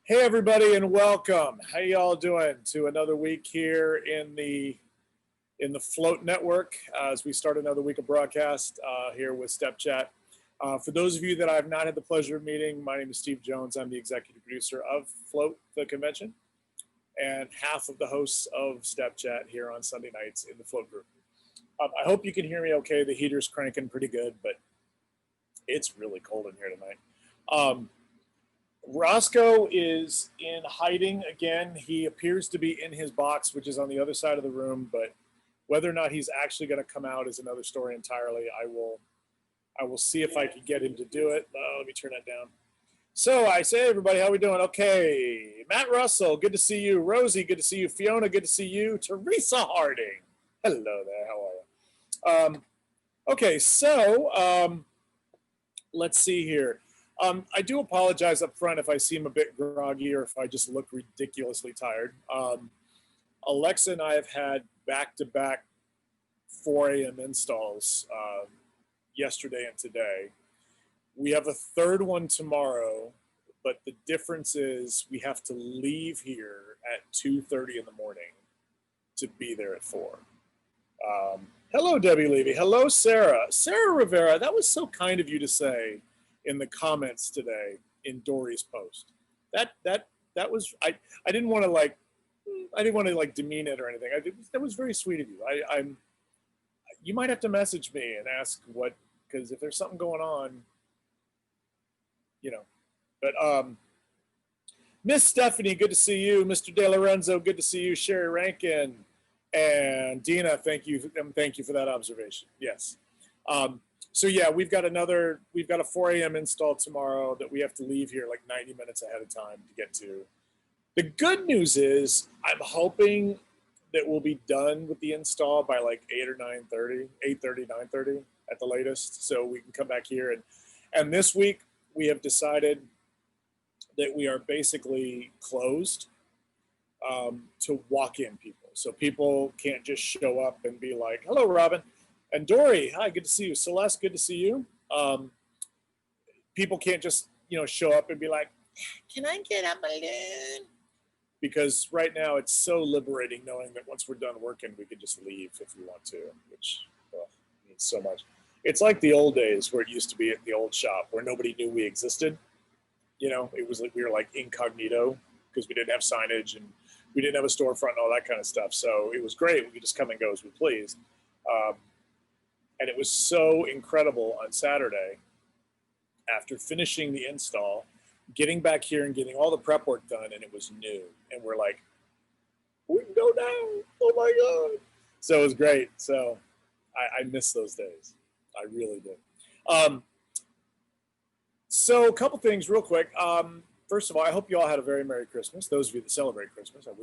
Hey everybody, and welcome. How y'all doing to another week here in the Float Network as we start another week of broadcast here with Step Chat. For those of you that I've not had the pleasure of meeting, my name is Steve Jones. I'm the executive producer of Float, the convention, and half of the hosts of Step Chat here on Sunday nights in the Float group. I hope you can hear me okay. The heater's cranking pretty good, but it's really cold in here tonight. Roscoe is in hiding again. He appears to be in his box, which is on the other side of the room, but whether or not he's actually going to come out is another story entirely. I will see if I can get him to do it. Let me turn that down. So I say, everybody, how we doing? Okay, Matt Russell, good to see you. Rosie, good to see you. Fiona, good to see you. Teresa Harding, hello there. How are you? Okay, so let's see here. I do apologize up front if I seem a bit groggy or if I just look ridiculously tired. Alexa and I have had back-to-back 4 a.m. installs yesterday and today. We have a third one tomorrow, but the difference is we have to leave here at 2:30 in the morning to be there at 4. Hello, Debbie Levy. Hello, Sarah. Sarah Rivera, that was so kind of you to say in the comments today in Dory's post. That was I didn't want to like demean it or anything. That was very sweet of you. You might have to message me and ask what, because if there's something going on, you know. But Miss Stephanie, good to see you. Mr. De Lorenzo, good to see you. Sherry Rankin and Dina, thank you for that observation. Yes. So yeah, we've got a 4 a.m. install tomorrow that we have to leave here like 90 minutes ahead of time to get to. The good news is I'm hoping that we'll be done with the install by like 8:30, 9:30 at the latest. So we can come back here and this week we have decided that we are basically closed to walk-in people. So people can't just show up and be like, hello, Robin. And Dory, hi, good to see you. Celeste, good to see you. People can't just, show up and be like, can I get a balloon? Because right now it's so liberating knowing that once we're done working, we can just leave if we want to, which means so much. It's like the old days where it used to be at the old shop where nobody knew we existed. It was like we were like incognito because we didn't have signage and we didn't have a storefront and all that kind of stuff. So it was great. We could just come and go as we pleased. And it was so incredible on Saturday, after finishing the install, getting back here and getting all the prep work done, and it was new. And we're like, we can go now. Oh my God. So it was great. So I miss those days. I really did. So a couple things real quick. First of all, I hope you all had a very Merry Christmas. Those of you that celebrate Christmas, I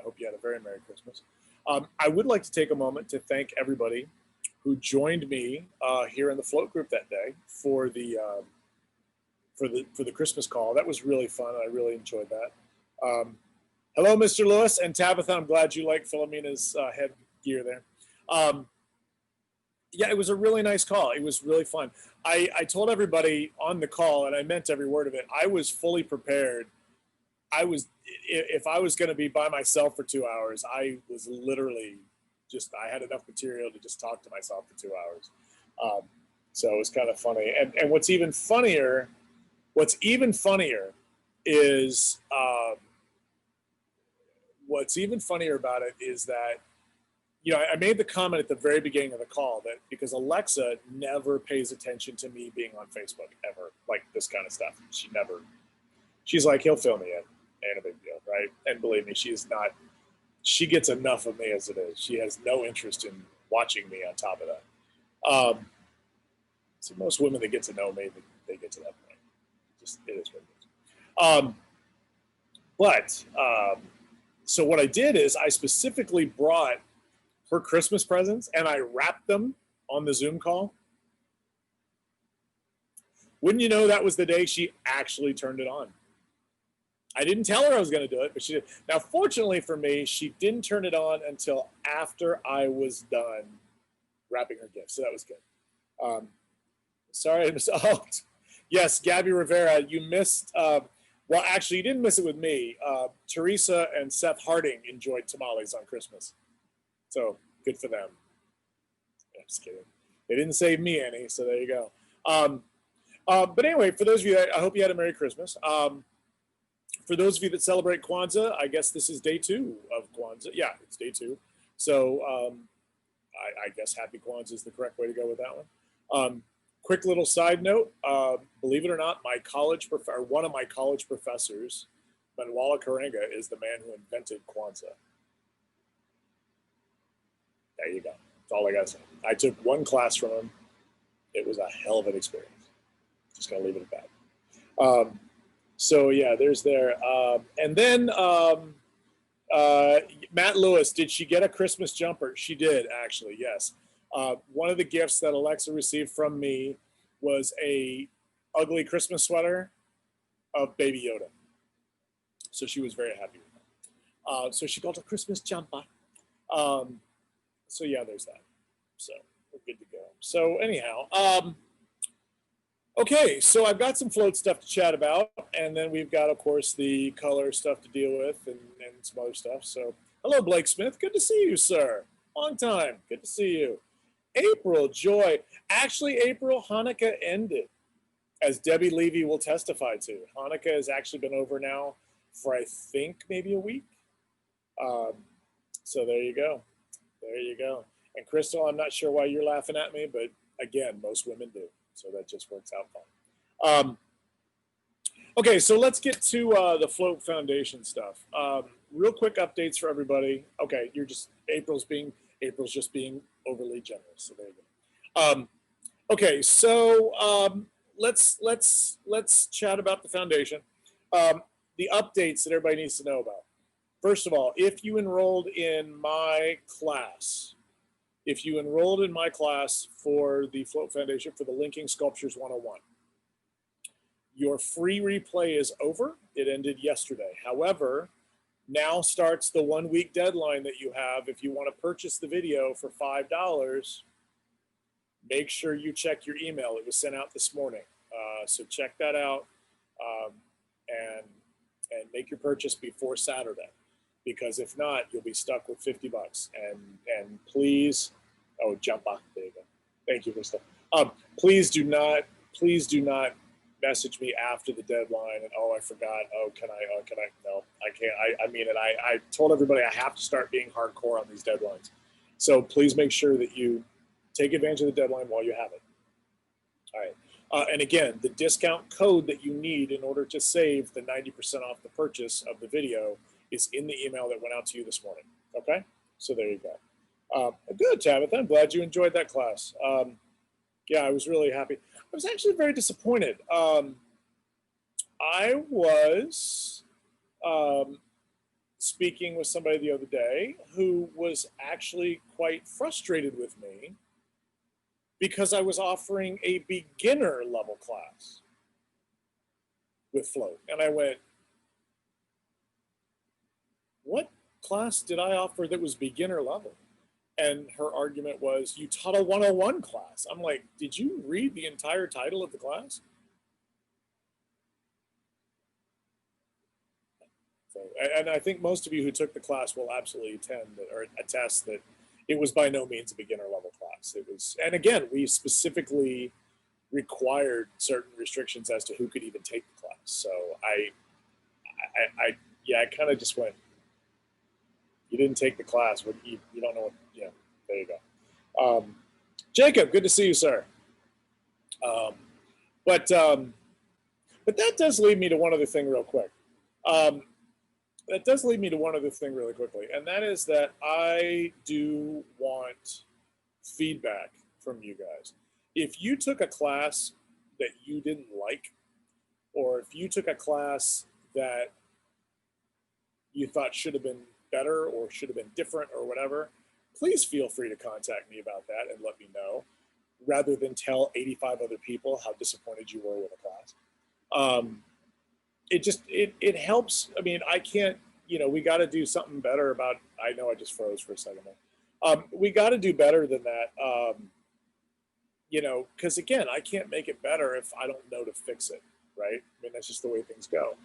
hope you had a very Merry Christmas. I would like to take a moment to thank everybody who joined me here in the Float group that day for the Christmas call. That was really fun. I really enjoyed that. Hello, Mr. Lewis and Tabitha. I'm glad you like Philomena's headgear there. Yeah, it was a really nice call. It was really fun. I told everybody on the call, and I meant every word of it, I was fully prepared. If I was going to be by myself for 2 hours, I was literally I had enough material to just talk to myself for 2 hours. So it was kind of funny. And what's even funnier is about it is that, I made the comment at the very beginning of the call that because Alexa never pays attention to me being on Facebook ever, like this kind of stuff. She's like, he'll fill me in, ain't a big deal, right? And believe me, she gets enough of me as it is. She has no interest in watching me on top of that. So most women that get to know me, they get to that point. It is what it is. So what I did is I specifically brought her Christmas presents and I wrapped them on the Zoom call. Wouldn't you know, that was the day she actually turned it on. I didn't tell her I was going to do it, but she did. Now, fortunately for me, she didn't turn it on until after I was done wrapping her gift. So that was good. Sorry, I missed. Oh, yes, Gabby Rivera, you missed Well, actually, you didn't miss it with me. Teresa and Seth Harding enjoyed tamales on Christmas. So good for them. I'm just kidding. They didn't save me any, so there you go. But anyway, for those of you, I hope you had a Merry Christmas. For those of you that celebrate Kwanzaa, I guess this is day 2 of Kwanzaa. Yeah, it's day 2. So I guess Happy Kwanzaa is the correct way to go with that one. Quick little side note, believe it or not, one of my college professors, Manwala Karenga, is the man who invented Kwanzaa. There you go. That's all I got to say. I took one class from him. It was a hell of an experience. Just going to leave it at that. So yeah, there's there. And then Matt Lewis, did she get a Christmas jumper? She did, actually, yes. One of the gifts that Alexa received from me was a ugly Christmas sweater of Baby Yoda. So she was very happy with that. So she got a Christmas jumper. So yeah, there's that. So we're good to go. So anyhow, okay, so I've got some float stuff to chat about, and then we've got, of course, the color stuff to deal with and some other stuff. So hello, Blake Smith. Good to see you, sir. Long time. Good to see you. April, Joy. Actually, April, Hanukkah ended, as Debbie Levy will testify to. Hanukkah has actually been over now for, I think, maybe a week. So there you go. There you go. And Crystal, I'm not sure why you're laughing at me, but again, most women do. So that just works out fine. Okay, so let's get to the Float Foundation stuff. Real quick updates for everybody. Okay, April's just being overly generous. So there you go. Okay, so let's chat about the foundation. The updates that everybody needs to know about. First of all, if you enrolled in my class, for the Float Foundation for the Linking Sculptures 101, your free replay is over. It ended yesterday. However, now starts the 1-week deadline that you have. If you want to purchase the video for $5, make sure you check your email. It was sent out this morning. So check that out and make your purchase before Saturday. Because if not, you'll be stuck with $50. And please, jump on. There you go. Thank you, Krista. Please do not message me after the deadline and I forgot. Can I? No, I can't. I mean it. I told everybody I have to start being hardcore on these deadlines. So please make sure that you take advantage of the deadline while you have it. All right. And again, the discount code that you need in order to save the 90% off the purchase of the video is in the email that went out to you this morning. Okay, so there you go. Good, Tabitha. I'm glad you enjoyed that class. Yeah, I was really happy. I was actually very disappointed. I was speaking with somebody the other day who was actually quite frustrated with me because I was offering a beginner level class with Float. And I went, what class did I offer that was beginner level? And her argument was, you taught a 101 class. I'm like, did you read the entire title of the class? So, and I think most of you who took the class will absolutely attest that it was by no means a beginner level class. It was, and again, we specifically required certain restrictions as to who could even take the class. So I kind of just went, you didn't take the class, but you don't know what, there you go. Jacob, good to see you, sir. But that does lead me to one other thing real quick. That does lead me to one other thing really quickly, and that is that I do want feedback from you guys. If you took a class that you didn't like, or if you took a class that you thought should have been better or should have been different or whatever, please feel free to contact me about that and let me know, rather than tell 85 other people how disappointed you were with a class. It helps. I mean, I can't, we got to do something better about, I know I just froze for a second there. We got to do better than that, because again, I can't make it better if I don't know to fix it, right? I mean, that's just the way things go.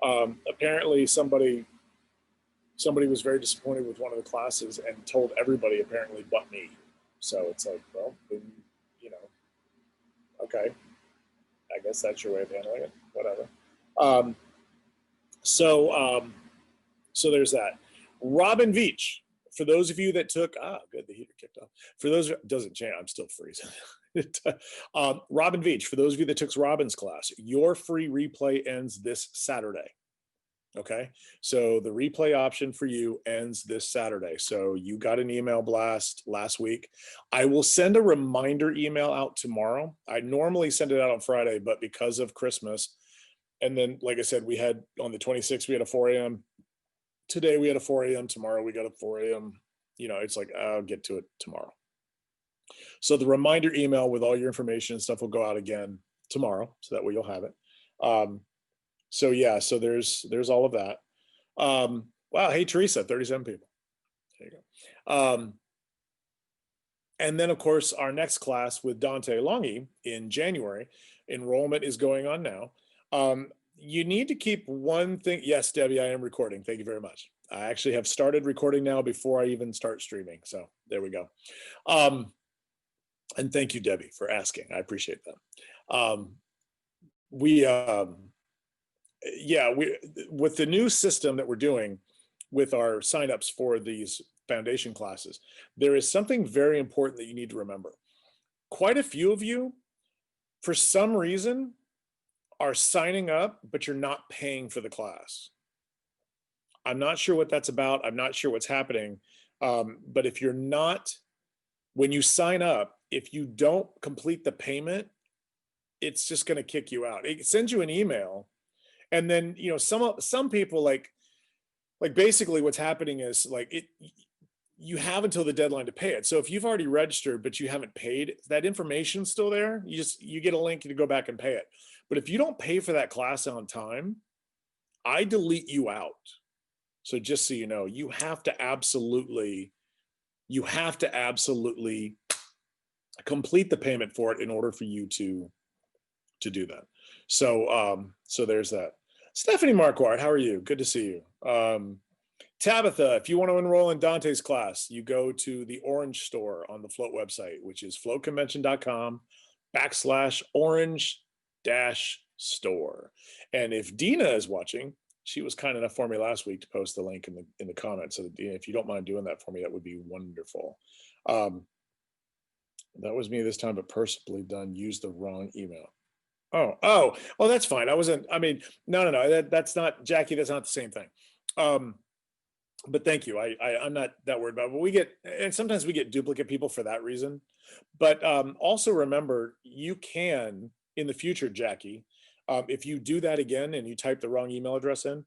Apparently somebody was very disappointed with one of the classes and told everybody apparently but me. So it's like, well, then, you know, okay, I guess that's your way of handling it. Whatever. Um, so so there's that. Robin Veach. For those of you that took, good, the heater kicked off. For those, doesn't change, I'm still freezing. Robin Veach, for those of you that took Robin's class, your free replay ends this Saturday. Okay, so the replay option for you ends this Saturday. So you got an email blast last week. I will send a reminder email out tomorrow. I normally send it out on Friday, but because of Christmas, and then, like I said, we had on the 26th, we had a 4 a.m. Today we had a 4 a.m. Tomorrow we got a 4 a.m. You know, it's like, I'll get to it tomorrow. So the reminder email with all your information and stuff will go out again tomorrow. So that way you'll have it. So yeah, so there's all of that. Wow, hey Teresa, 37 people. There you go. And then of course our next class with Dante Longi in January, enrollment is going on now. You need to keep one thing. Yes, Debbie, I am recording. Thank you very much. I actually have started recording now before I even start streaming. So there we go. And thank you, Debbie, for asking. I appreciate that. Yeah, with the new system that we're doing with our signups for these foundation classes, there is something very important that you need to remember. Quite a few of you, for some reason, are signing up, but you're not paying for the class. I'm not sure what that's about. I'm not sure what's happening. But if you're not, when you sign up, if you don't complete the payment, it's just going to kick you out. It sends you an email. And then, you know, some people like basically what's happening is like you have until the deadline to pay it. So if you've already registered, but you haven't paid, that information's still there. You get a link to go back and pay it. But if you don't pay for that class on time, I delete you out. So just so you know, you have to absolutely complete the payment for it in order for you to do that. So so there's that. Stephanie Marquardt, how are you? Good to see you. Tabitha, if you want to enroll in Dante's class, you go to the Orange store on the Float website, which is floatconvention.com/orange-store. And if Dina is watching, she was kind enough for me last week to post the link in the comments. So Dina, if you don't mind doing that for me, that would be wonderful. That was me this time, but personally done, used the wrong email. Oh, well, that's fine. No, that's not, Jackie, that's not the same thing. But thank you. I'm not that worried about it. But and sometimes we get duplicate people for that reason. But also remember, you can, in the future, Jackie, if you do that again and you type the wrong email address in,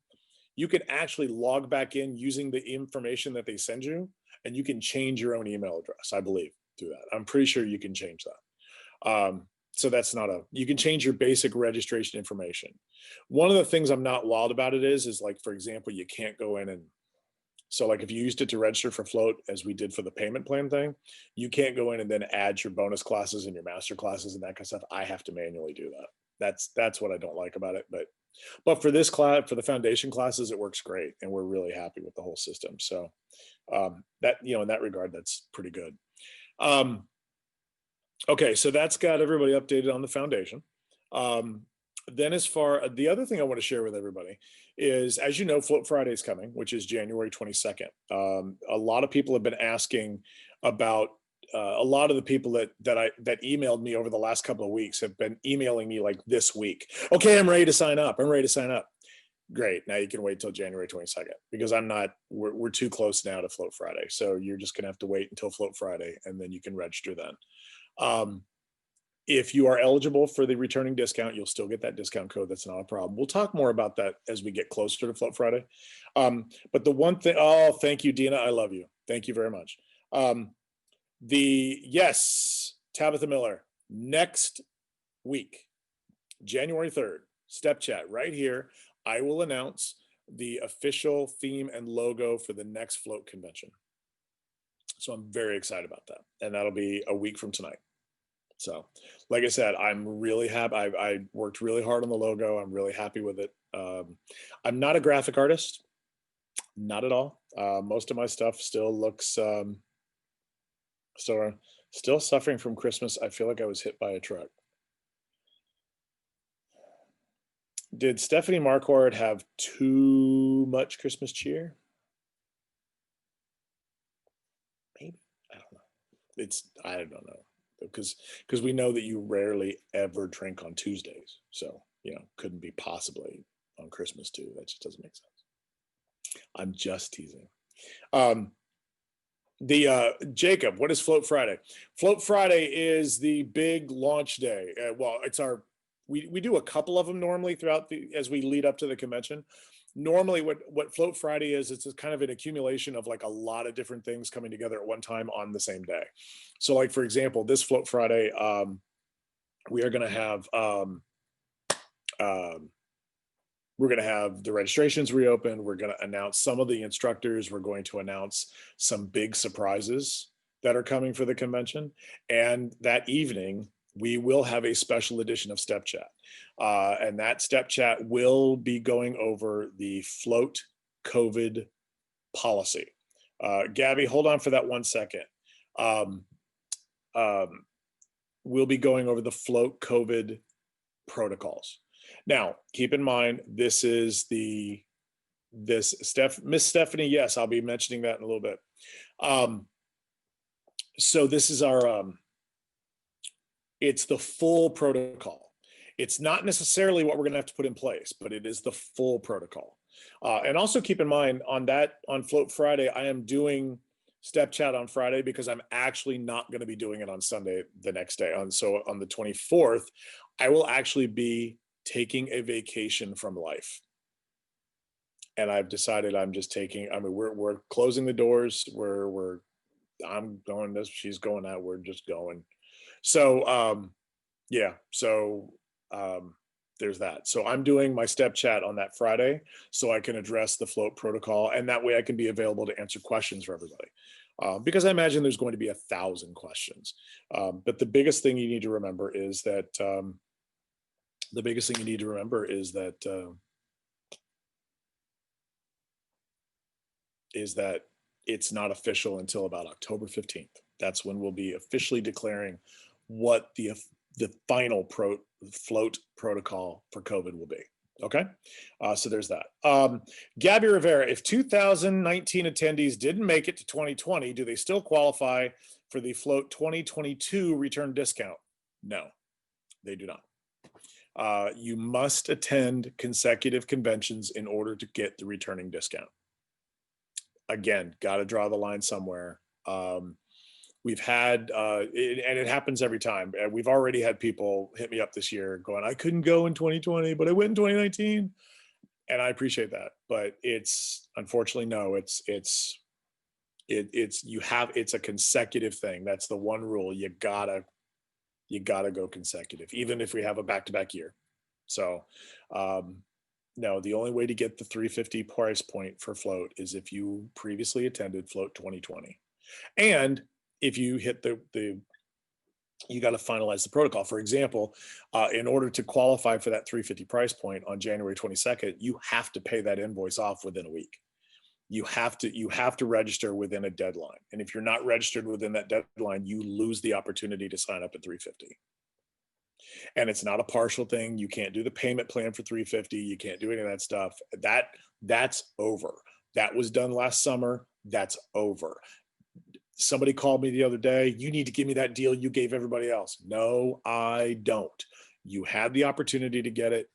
you can actually log back in using the information that they send you, and you can change your own email address, I believe, through that. I'm pretty sure you can change that. So that's not you can change your basic registration information. One of the things I'm not wild about it is like, for example, you can't go in and, so like if you used it to register for Float, as we did for the payment plan thing, you can't go in and then add your bonus classes and your master classes and that kind of stuff. I have to manually do that. That's what I don't like about it. But for this class, for the foundation classes, it works great. And we're really happy with the whole system. So that, you know, in that regard, that's pretty good. Okay, so that's got everybody updated on the foundation. Then the other thing I want to share with everybody is, as you know, Float Friday is coming, which is January 22nd. A lot of people have been asking about, a lot of the people that emailed me over the last couple of weeks have been emailing me like this week. Okay, I'm ready to sign up. Great, now you can wait till January 22nd because we're too close now to Float Friday. So you're just gonna have to wait until Float Friday and then you can register then. If you are eligible for the returning discount, you'll still get that discount code. That's not a problem. We'll talk more about that as we get closer to Float Friday. But the one thing, oh, thank you, Dina. I love you. Thank you very much. Yes, Tabitha Miller, next week, January 3rd, Step Chat right here. I will announce the official theme and logo for the next Float convention. So I'm very excited about that. And that'll be a week from tonight. So, like I said, I'm really happy. I worked really hard on the logo. I'm really happy with it. I'm not a graphic artist, not at all. Most of my stuff still looks still still suffering from Christmas. I feel like I was hit by a truck. Did Stephanie Marquardt have too much Christmas cheer? Maybe. I don't know. I don't know because we know that you rarely ever drink on Tuesdays, so couldn't be possibly on Christmas too. That just doesn't make sense. I'm just teasing. Um, the Jacob, what is Float Friday? Float Friday is the big launch day. Well, it's our we do a couple of them normally throughout as we lead up to the convention. Normally, what Float Friday is, it's a kind of an accumulation of like a lot of different things coming together at one time on the same day. So, like for example, this Float Friday, we are going to have um, we're going to have the registrations reopened. We're going to announce some of the instructors. We're going to announce some big surprises that are coming for the convention. And that evening, we will have a special edition of Step Chat. And that Step Chat will be going over the float COVID policy. Gabby, hold on for that 1 second. We'll be going over the float COVID protocols. Now, keep in mind, this is Miss Stephanie. Yes, I'll be mentioning that in a little bit. So this is it's the full protocol. It's not necessarily what we're going to have to put in place, but it is the full protocol. And also keep in mind on Float Friday, I am doing Step Chat on Friday because I'm actually not going to be doing it on Sunday the next day. So on the 24th, I will actually be taking a vacation from life. And I've decided I'm just taking, we're closing the doors. I'm going this, she's going out, we're just going. So, yeah, so there's that. So I'm doing my Step Chat on that Friday so I can address the float protocol, and that way I can be available to answer questions for everybody. Because I imagine there's going to be 1,000 questions. But the biggest thing you need to remember is that it's not official until about October 15th. That's when we'll be officially declaring what the final float protocol for COVID will be. Okay, so there's that. Gabby Rivera, if 2019 attendees didn't make it to 2020, do they still qualify for the float 2022 return discount? No, they do not. You must attend consecutive conventions in order to get the returning discount. Again, got to draw the line somewhere. We've had, and it happens every time. We've already had people hit me up this year going, I couldn't go in 2020, but I went in 2019. And I appreciate that. But it's unfortunately, no, it's a consecutive thing. That's the one rule. You gotta go consecutive, even if we have a back-to-back year. So, no, the only way to get the 350 price point for float is if you previously attended float 2020. And if you hit you got to finalize the protocol. For example, in order to qualify for that 350 price point on January 22nd, you have to pay that invoice off within a week. You have to register within a deadline. And if you're not registered within that deadline, you lose the opportunity to sign up at 350. And it's not a partial thing. You can't do the payment plan for 350. You can't do any of that stuff. That's over. That was done last summer. That's over. Somebody called me the other day. You need to give me that deal you gave everybody else. No, I don't. You had the opportunity to get it.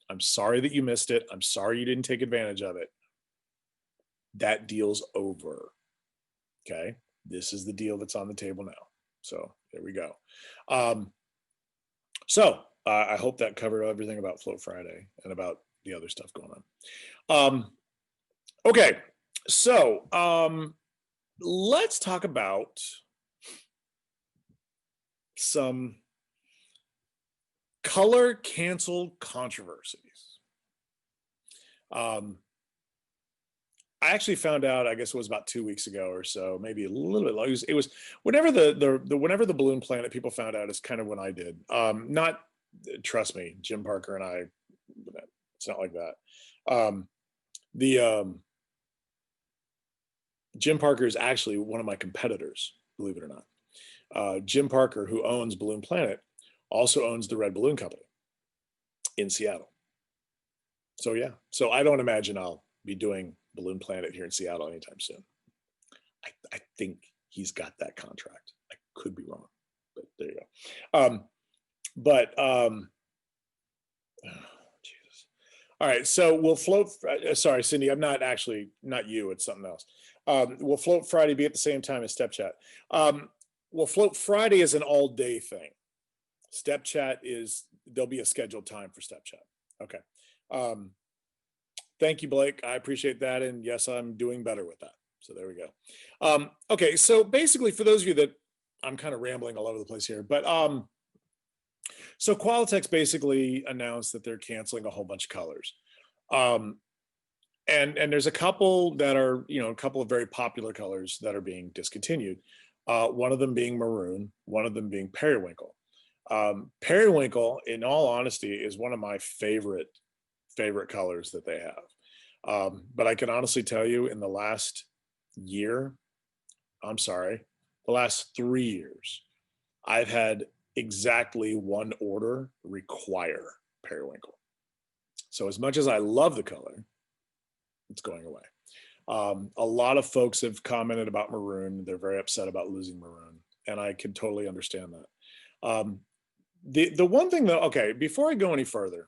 I'm sorry that you missed it. I'm sorry you didn't take advantage of it. That deal's over. Okay. This is the deal that's on the table now. So there we go. I hope that covered everything about Float Friday and about the other stuff going on. Okay. So, let's talk about some color canceled controversies. I actually found out, I guess it was about 2 weeks ago or so, maybe a little bit long. It was whenever whenever the balloon planet people found out is kind of when I did. Not trust me, Jim Parker and I, it's not like that. Um, the Jim Parker is actually one of my competitors, believe it or not. Jim Parker, who owns Balloon Planet, also owns the Red Balloon Company in Seattle. So yeah, so I don't imagine I'll be doing Balloon Planet here in Seattle anytime soon. I think he's got that contract. I could be wrong, but there you go. But oh, Jesus. All right, so we'll float. Sorry, Cindy, I'm not actually not you. It's something else. We'll float Friday, be at the same time as Step Chat. We'll float Friday is an all-day thing. Step Chat is there'll be a scheduled time for Step Chat. Okay. Thank you, Blake. I appreciate that, and yes, I'm doing better with that. So there we go. Okay, so basically, for those of you that I'm kind of rambling all over the place here, but so Qualitex basically announced that they're canceling a whole bunch of colors. And there's a couple that are, a couple of very popular colors that are being discontinued. One of them being maroon, one of them being periwinkle. Periwinkle, in all honesty, is one of my favorite colors that they have. But I can honestly tell you, in the last year, the last 3 years, I've had exactly one order require periwinkle. So as much as I love the color, it's going away. A lot of folks have commented about maroon. They're very upset about losing maroon, and I can totally understand that. The one thing though, okay, before I go any further,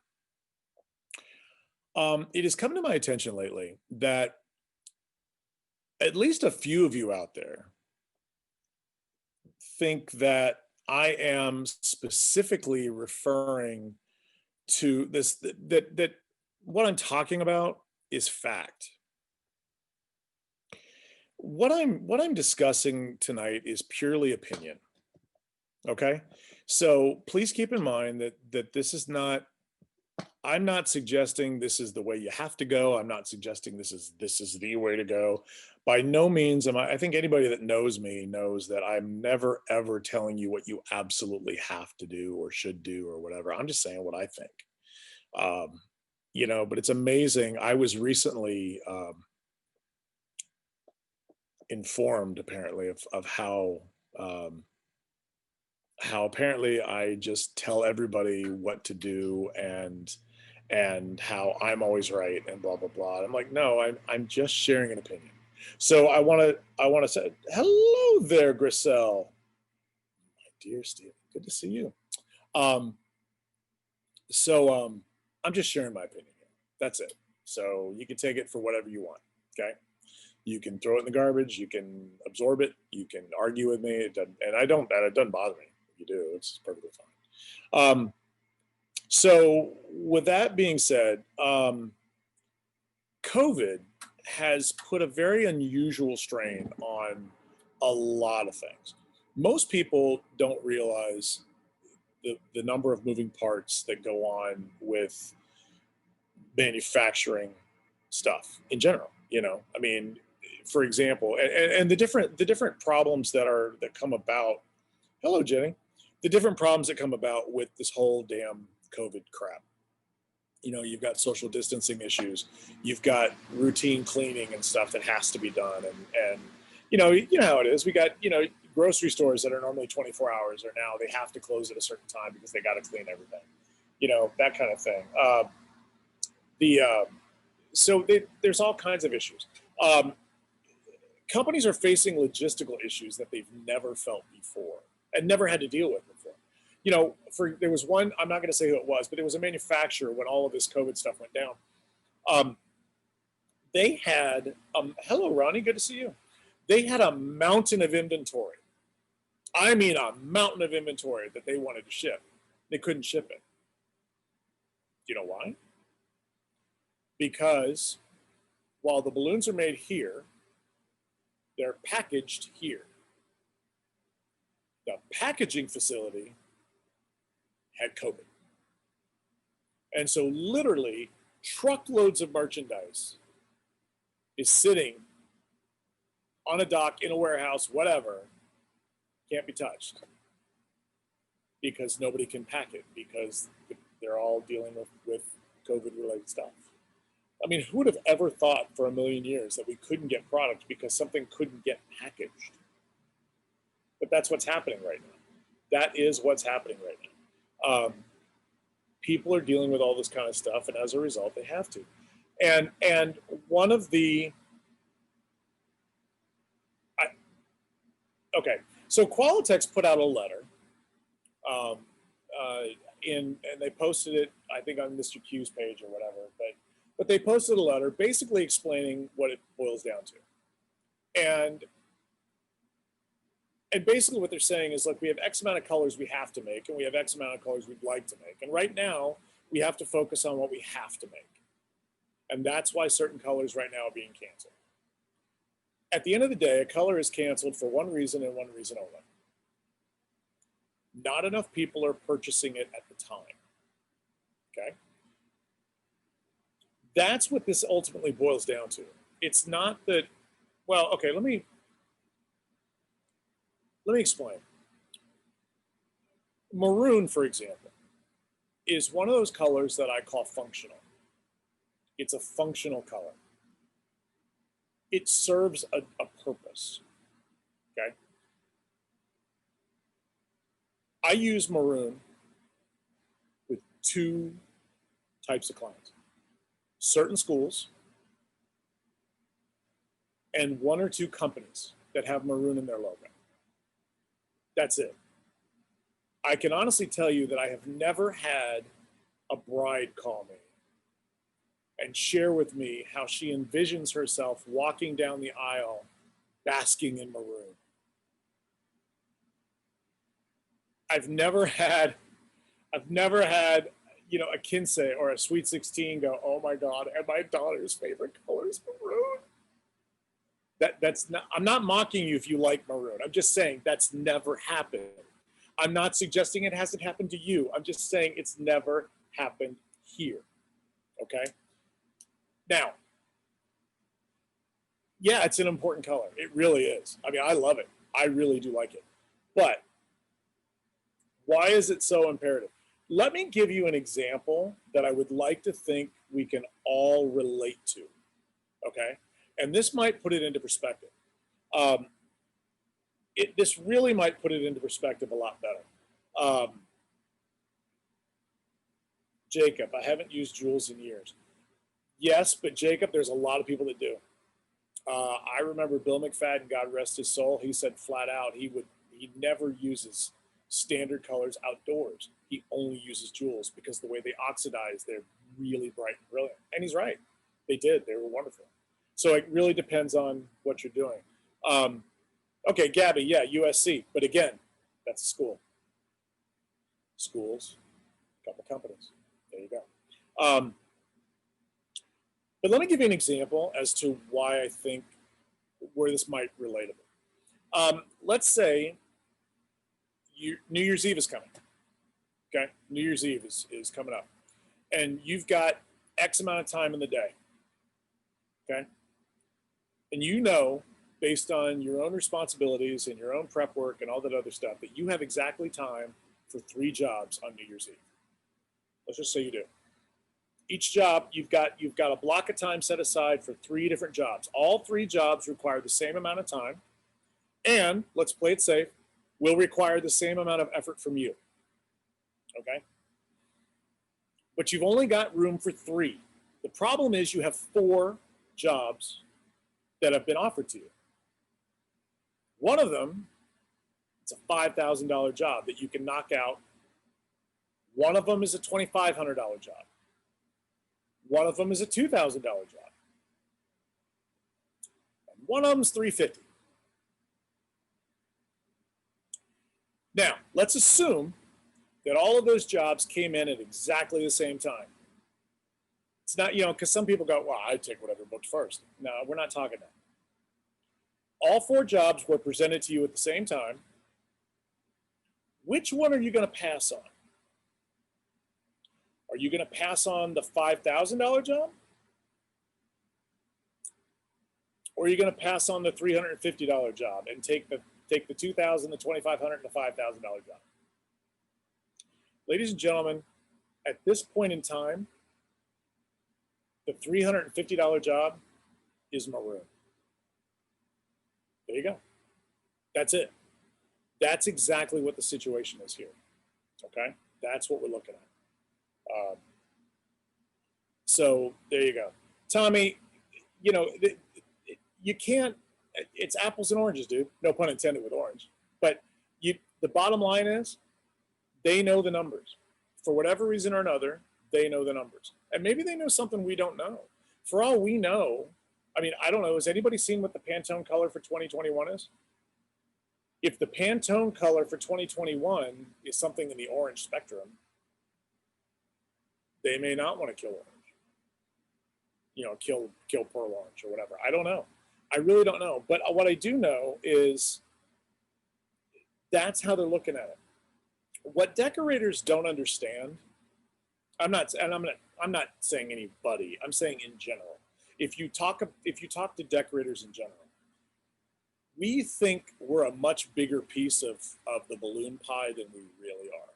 it has come to my attention lately that at least a few of you out there think that I am specifically referring to this, that what I'm talking about is fact. What I'm discussing tonight is purely opinion. Okay? So please keep in mind that this is not, I'm not suggesting this is the way you have to go. I'm not suggesting this is the way to go. By no means am I think anybody that knows me knows that I'm never ever telling you what you absolutely have to do or should do or whatever. I'm just saying what I think. But it's amazing. I was recently informed apparently of how apparently I just tell everybody what to do and how I'm always right and blah blah blah. And I'm like, no, I'm just sharing an opinion. So I want to say hello there, Griselle, my dear Steve. Good to see you. So I'm just sharing my opinion here. That's it. So you can take it for whatever you want. Okay. You can throw it in the garbage. You can absorb it. You can argue with me. It doesn't bother me. If you do, it's perfectly fine. So with that being said, COVID has put a very unusual strain on a lot of things. Most people don't realize the number of moving parts that go on with manufacturing stuff in general. I mean, for example, and the different problems that come about. Hello, Jenny. The different problems that come about with this whole damn COVID crap. You've got social distancing issues. You've got routine cleaning and stuff that has to be done. And you know how it is. We got, grocery stores that are normally 24 hours are now, they have to close at a certain time because they got to clean everything, that kind of thing. There's all kinds of issues. Companies are facing logistical issues that they've never felt before and never had to deal with before. There was one, I'm not going to say who it was, but it was a manufacturer when all of this COVID stuff went down. They had, hello, Ronnie, good to see you. They had a mountain of inventory. I mean, a mountain of inventory that they wanted to ship. They couldn't ship it. Do you know why? Because while the balloons are made here, they're packaged here. The packaging facility had COVID. And so literally truckloads of merchandise is sitting on a dock, in a warehouse, whatever, can't be touched because nobody can pack it because they're all dealing with COVID-related stuff. I mean, who would have ever thought for a million years that we couldn't get product because something couldn't get packaged? But that's what's happening right now. That is what's happening right now. People are dealing with all this kind of stuff, and as a result, they have to. And one of the okay, so Qualitex put out a letter, and they posted it, I think, on Mr. Q's page or whatever. But they posted a letter basically explaining what it boils down to, and basically what they're saying is, look, we have X amount of colors we have to make, and we have X amount of colors we'd like to make, and right now we have to focus on what we have to make, and that's why certain colors right now are being canceled. At the end of the day, a color is canceled for one reason and one reason only. Not enough people are purchasing it at the time. Okay? That's what this ultimately boils down to. It's not that, well, okay, let me explain. Maroon, for example, is one of those colors that I call functional. It's a functional color. It serves a purpose, okay? I use maroon with two types of clients. Certain schools and one or two companies that have maroon in their logo. That's it. I can honestly tell you that I have never had a bride call me and share with me how she envisions herself walking down the aisle basking in maroon. I've never had, you know, a Kinsey or a Sweet 16 go, oh my God, and my daughter's favorite color is maroon. That's not, I'm not mocking you if you like maroon. I'm just saying that's never happened. I'm not suggesting it hasn't happened to you. I'm just saying it's never happened here, okay? Now, yeah, it's an important color. It really is. I mean, I love it. I really do like it. But why is it so imperative? Let me give you an example that I would like to think we can all relate to, okay? And this might put it into perspective. This really might put it into perspective a lot better. Jacob, I haven't used jewels in years. Yes, but Jacob, there's a lot of people that do. I remember Bill McFadden, God rest his soul, he said flat out he never uses standard colors outdoors. He only uses jewels because the way they oxidize, they're really bright and brilliant. And he's right. They did. They were wonderful. So it really depends on what you're doing. Okay, Gabby, yeah, USC. But again, that's a school. Schools, a couple companies. There you go. But let me give you an example as to why I think where this might relatable. Let's say New Year's Eve is coming. Okay, New Year's Eve is coming up, and you've got X amount of time in the day. Okay, and you know, based on your own responsibilities and your own prep work and all that other stuff, that you have exactly time for 3 jobs on New Year's Eve. Let's just say you do. Each job, you've got a block of time set aside for 3 different jobs. All 3 jobs require the same amount of time, and let's play it safe, will require the same amount of effort from you. Okay? But you've only got room for 3. The problem is you have 4 jobs that have been offered to you. One of them, it's a $5,000 job that you can knock out. One of them is a $2,500 job. One of them is a $2,000 job. And one of them is $350. Now, let's assume that all of those jobs came in at exactly the same time. It's not, you know, because some people go, well, I'd take whatever booked first. No, we're not talking that. All 4 jobs were presented to you at the same time. Which one are you going to pass on? Are you going to pass on the $5,000 job? Or are you going to pass on the $350 job and take the $2,000, the $2,500, and the $5,000 job? Ladies and gentlemen, at this point in time, the $350 job is maroon. There you go. That's it. That's exactly what the situation is here. Okay? That's what we're looking at. So there you go. Tommy, you know, you can't, it's apples and oranges, dude. No pun intended with orange. But the bottom line is they know the numbers. For whatever reason or another, they know the numbers. And maybe they know something we don't know. For all we know, I mean, I don't know. Has anybody seen what the Pantone color for 2021 is? If the Pantone color for 2021 is something in the orange spectrum, they may not want to kill orange. You know, kill pearl orange or whatever. I don't know. I really don't know. But what I do know is that's how they're looking at it. What decorators don't understand, I'm not saying anybody, I'm saying in general. If you talk to decorators in general, we think we're a much bigger piece of the balloon pie than we really are.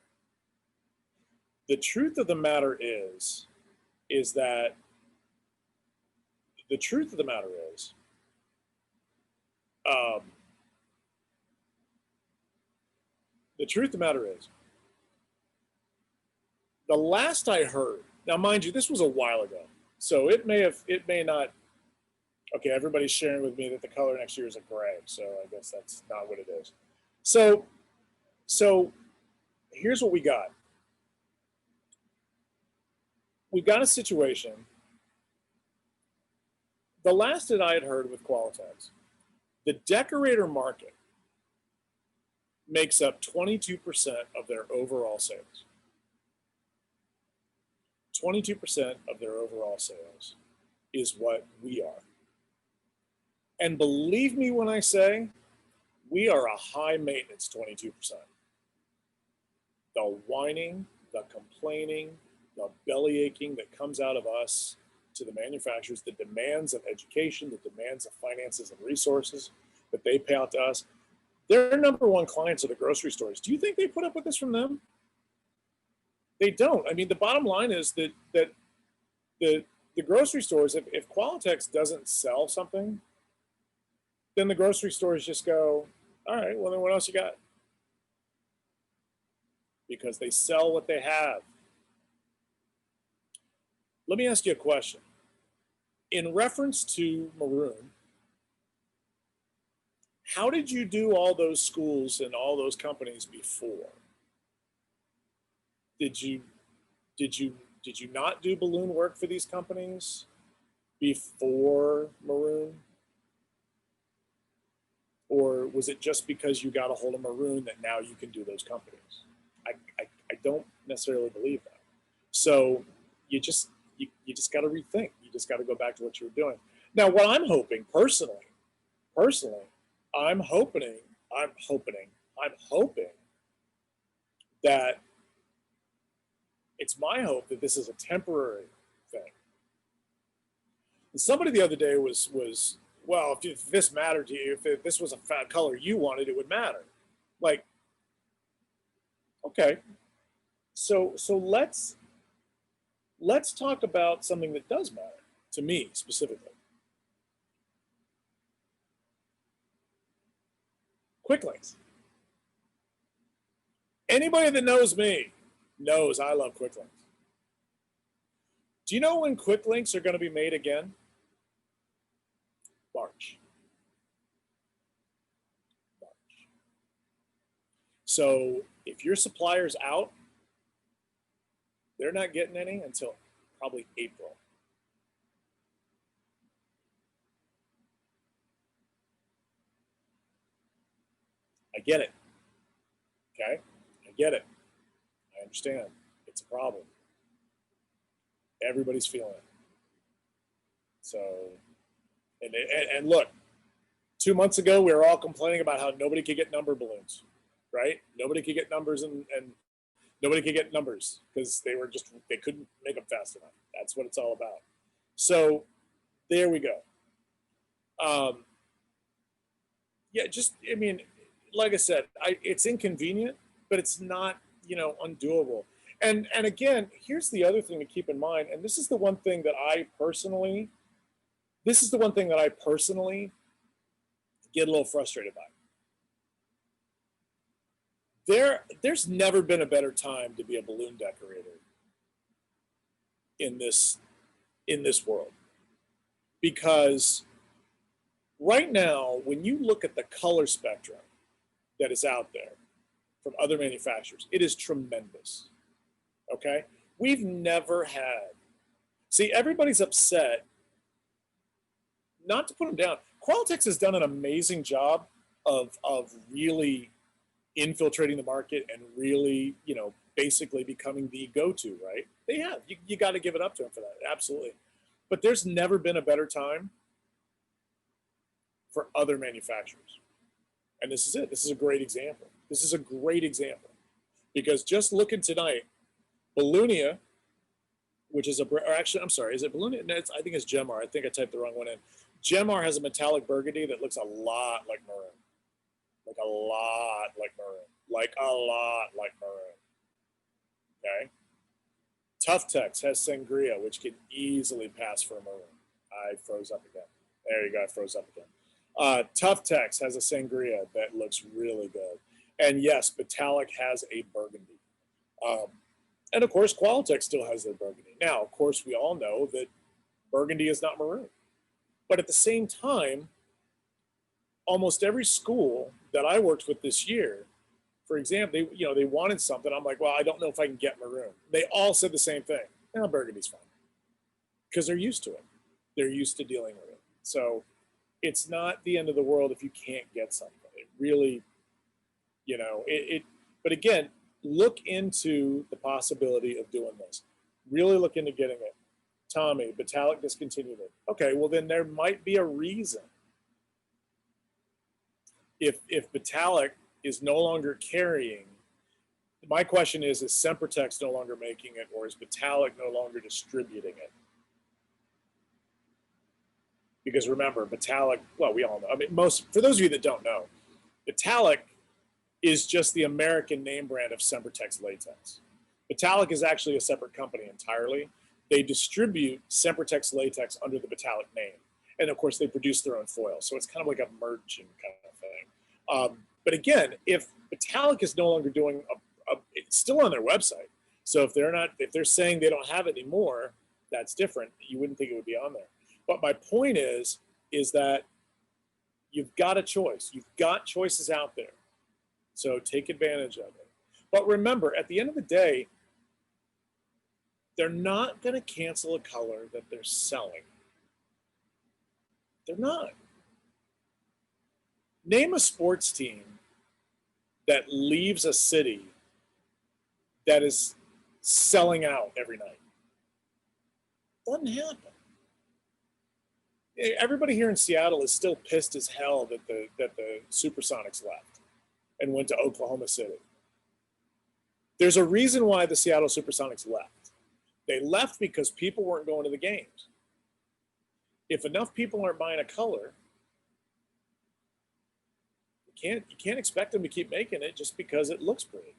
The truth of the matter is that the truth of the matter is, the last I heard, now mind you, this was a while ago, so it may not, okay, everybody's sharing with me that the color next year is a gray, so I guess that's not what it is. So here's what we got. We've got a situation, the last that I had heard with Qualitex, the decorator market makes up 22% of their overall sales. 22% of their overall sales is what we are. And believe me when I say, we are a high maintenance 22%. The whining, the complaining, the belly aching that comes out of us to the manufacturers, the demands of education, the demands of finances and resources that they pay out to us. Their number one clients are the grocery stores. Do you think they put up with this from them? They don't. I mean, the bottom line is that the grocery stores, if Qualitex doesn't sell something, then the grocery stores just go, all right, well then what else you got? Because they sell what they have. Let me ask you a question. In reference to maroon, how did you do all those schools and all those companies before? Did you not do balloon work for these companies before maroon? Or was it just because you got a hold of maroon that now you can do those companies? I don't necessarily believe that. So you just got to rethink. You just got to go back to what you were doing. Now, what I'm hoping personally, I'm hoping that it's my hope that this is a temporary thing. And somebody the other day was well, if this mattered to you, if this was a color you wanted, it would matter. Like, okay, so let's talk about something that does matter to me specifically. Quick links. Anybody that knows me knows I love quick links. Do you know when quick links are going to be made again? March. So if your supplier's out, they're not getting any until probably April. I get it. Okay? I get it. I understand. It's a problem. Everybody's feeling it. So, and look, 2 months ago, we were all complaining about how nobody could get number balloons, right? Nobody could get numbers and nobody could get numbers because they couldn't make them fast enough. That's what it's all about. So there we go. Um, yeah, I mean, like I said, it's inconvenient, but it's not, undoable. And again, here's the other thing to keep in mind, and this is the one thing that I personally get a little frustrated by. There's never been a better time to be a balloon decorator in this world, because right now, when you look at the color spectrum that is out there from other manufacturers, it is tremendous. Okay, we've never had. See, everybody's upset. Not to put them down, Qualitex has done an amazing job of really infiltrating the market and really, basically becoming the go-to, right? They have. You got to give it up to them for that, absolutely. But there's never been a better time for other manufacturers. And this is it. This is a great example. This is a great example. Because just looking tonight, Balloonia, which is or actually, I'm sorry, is it Balloonia? No, I think it's Gemar. I think I typed the wrong one in. Gemar has a metallic burgundy that looks a lot like maroon. Like a lot like maroon. Like a lot like maroon. Okay? Tuftex has sangria, which can easily pass for a maroon. I froze up again. There you go, I froze up again. Tuftex has a sangria that looks really good. And yes, Metallic has a burgundy. And of course, Qualitex still has their burgundy. Now, of course, we all know that burgundy is not maroon. But at the same time, almost every school that I worked with this year, for example, they wanted something. I'm like, well, I don't know if I can get maroon. They all said the same thing. Burgundy's fine. Because they're used to it. They're used to dealing with it. So it's not the end of the world if you can't get something. It really, but again, look into the possibility of doing this. Really look into getting it. Tommy, Metallic discontinued it. Okay, well then there might be a reason. If Metallic is no longer carrying, my question is Sempertex no longer making it, or is Metallic no longer distributing it? Because remember, Metallic, well, we all know. I mean, for those of you that don't know, Metallic is just the American name brand of Sempertex latex. Metallic is actually a separate company entirely. They distribute Sempertex latex under the Metallic name. And of course, they produce their own foil. So it's kind of like a merchant kind of thing. But again, if Metallic is no longer doing it's still on their website. So if they're saying they don't have it anymore, that's different. You wouldn't think it would be on there. But my point is that you've got a choice. You've got choices out there. So take advantage of it. But remember, at the end of the day, they're not going to cancel a color that they're selling. They're not. Name a sports team that leaves a city that is selling out every night. Doesn't happen. Everybody here in Seattle is still pissed as hell that the Supersonics left and went to Oklahoma City. There's a reason why the Seattle Supersonics left. They left because people weren't going to the games. If enough people aren't buying a color, you can't expect them to keep making it just because it looks pretty.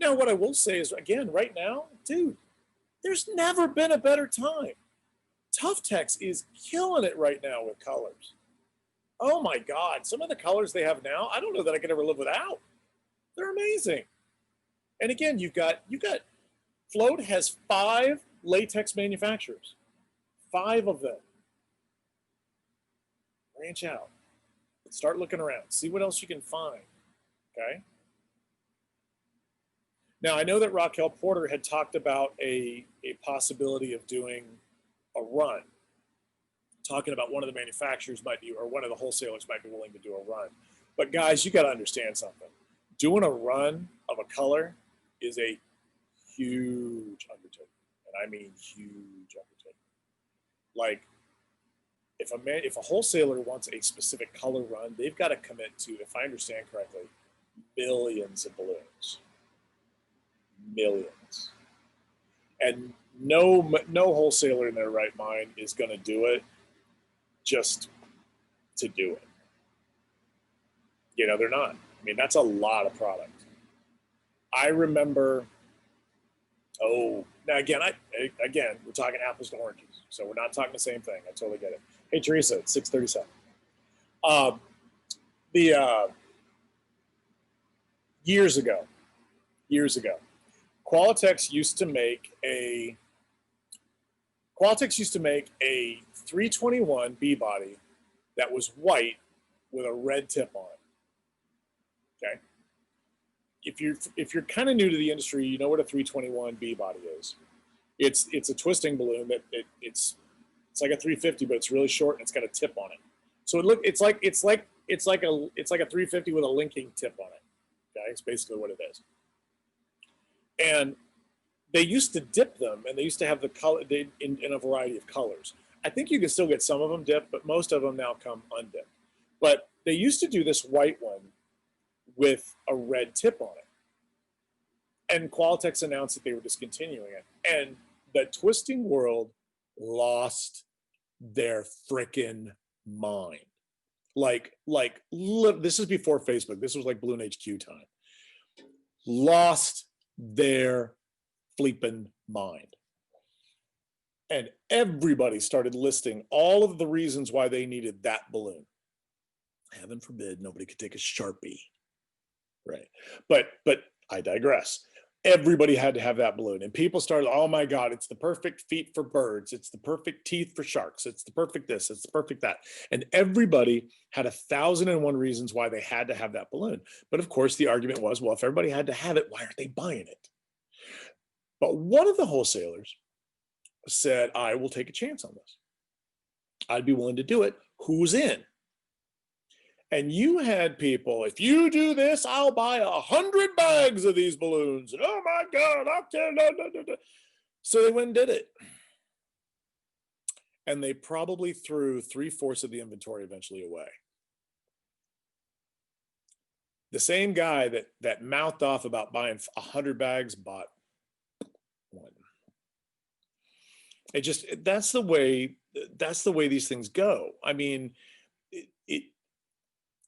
Now, what I will say is, again, right now, dude, there's never been a better time. Tuftex is killing it right now with colors. Oh my God, some of the colors they have now, I don't know that I could ever live without. They're amazing. And again, you've got Float has 5 latex manufacturers. 5 of them. Branch out. Start looking around. See what else you can find. Okay? Now, I know that Raquel Porter had talked about a possibility of doing a run, talking about one of the manufacturers might be, or one of the wholesalers might be willing to do a run. But guys, you got to understand something. Doing a run of a color is a huge undertaking, and I mean huge undertaking. Like, if a wholesaler wants a specific color run, they've got to commit to, if I understand correctly, millions of balloons. Millions. And no wholesaler in their right mind is going to do it just to do it. You know, they're not. I mean, that's a lot of product. I remember, oh, now again, we're talking apples to oranges, so we're not talking the same thing. I totally get it. Hey, Teresa, it's 6:37. The years ago, Qualitex used to make a 321 B body that was white with a red tip on it. Okay. If you're kind of new to the industry, you know what a 321 B body is. It's a twisting balloon that it's like a 350, but it's really short and it's got a tip on it. So it's like a 350 with a linking tip on it. Okay, it's basically what it is. And they used to dip them, and they used to have the color in a variety of colors. I think you can still get some of them dipped, but most of them now come undipped. But they used to do this white one with a red tip on it. And Qualitex announced that they were discontinuing it. And the twisting world lost their frickin' mind. Like this is before Facebook. This was like Balloon HQ time. Lost their flippin' mind. And everybody started listing all of the reasons why they needed that balloon. Heaven forbid nobody could take a Sharpie. Right. But I digress. Everybody had to have that balloon, and people started, oh my God, it's the perfect feet for birds. It's the perfect teeth for sharks. It's the perfect this, it's the perfect that. And everybody had 1,001 reasons why they had to have that balloon. But of course, the argument was, well, if everybody had to have it, why aren't they buying it? But one of the wholesalers said, I will take a chance on this. I'd be willing to do it. Who's in? And you had people, if you do this, I'll buy 100 bags of these balloons. And oh my God, I can't. So they went and did it. And they probably threw 3/4 of the inventory eventually away. The same guy that mouthed off about buying 100 bags bought one. It just, that's the way these things go. I mean,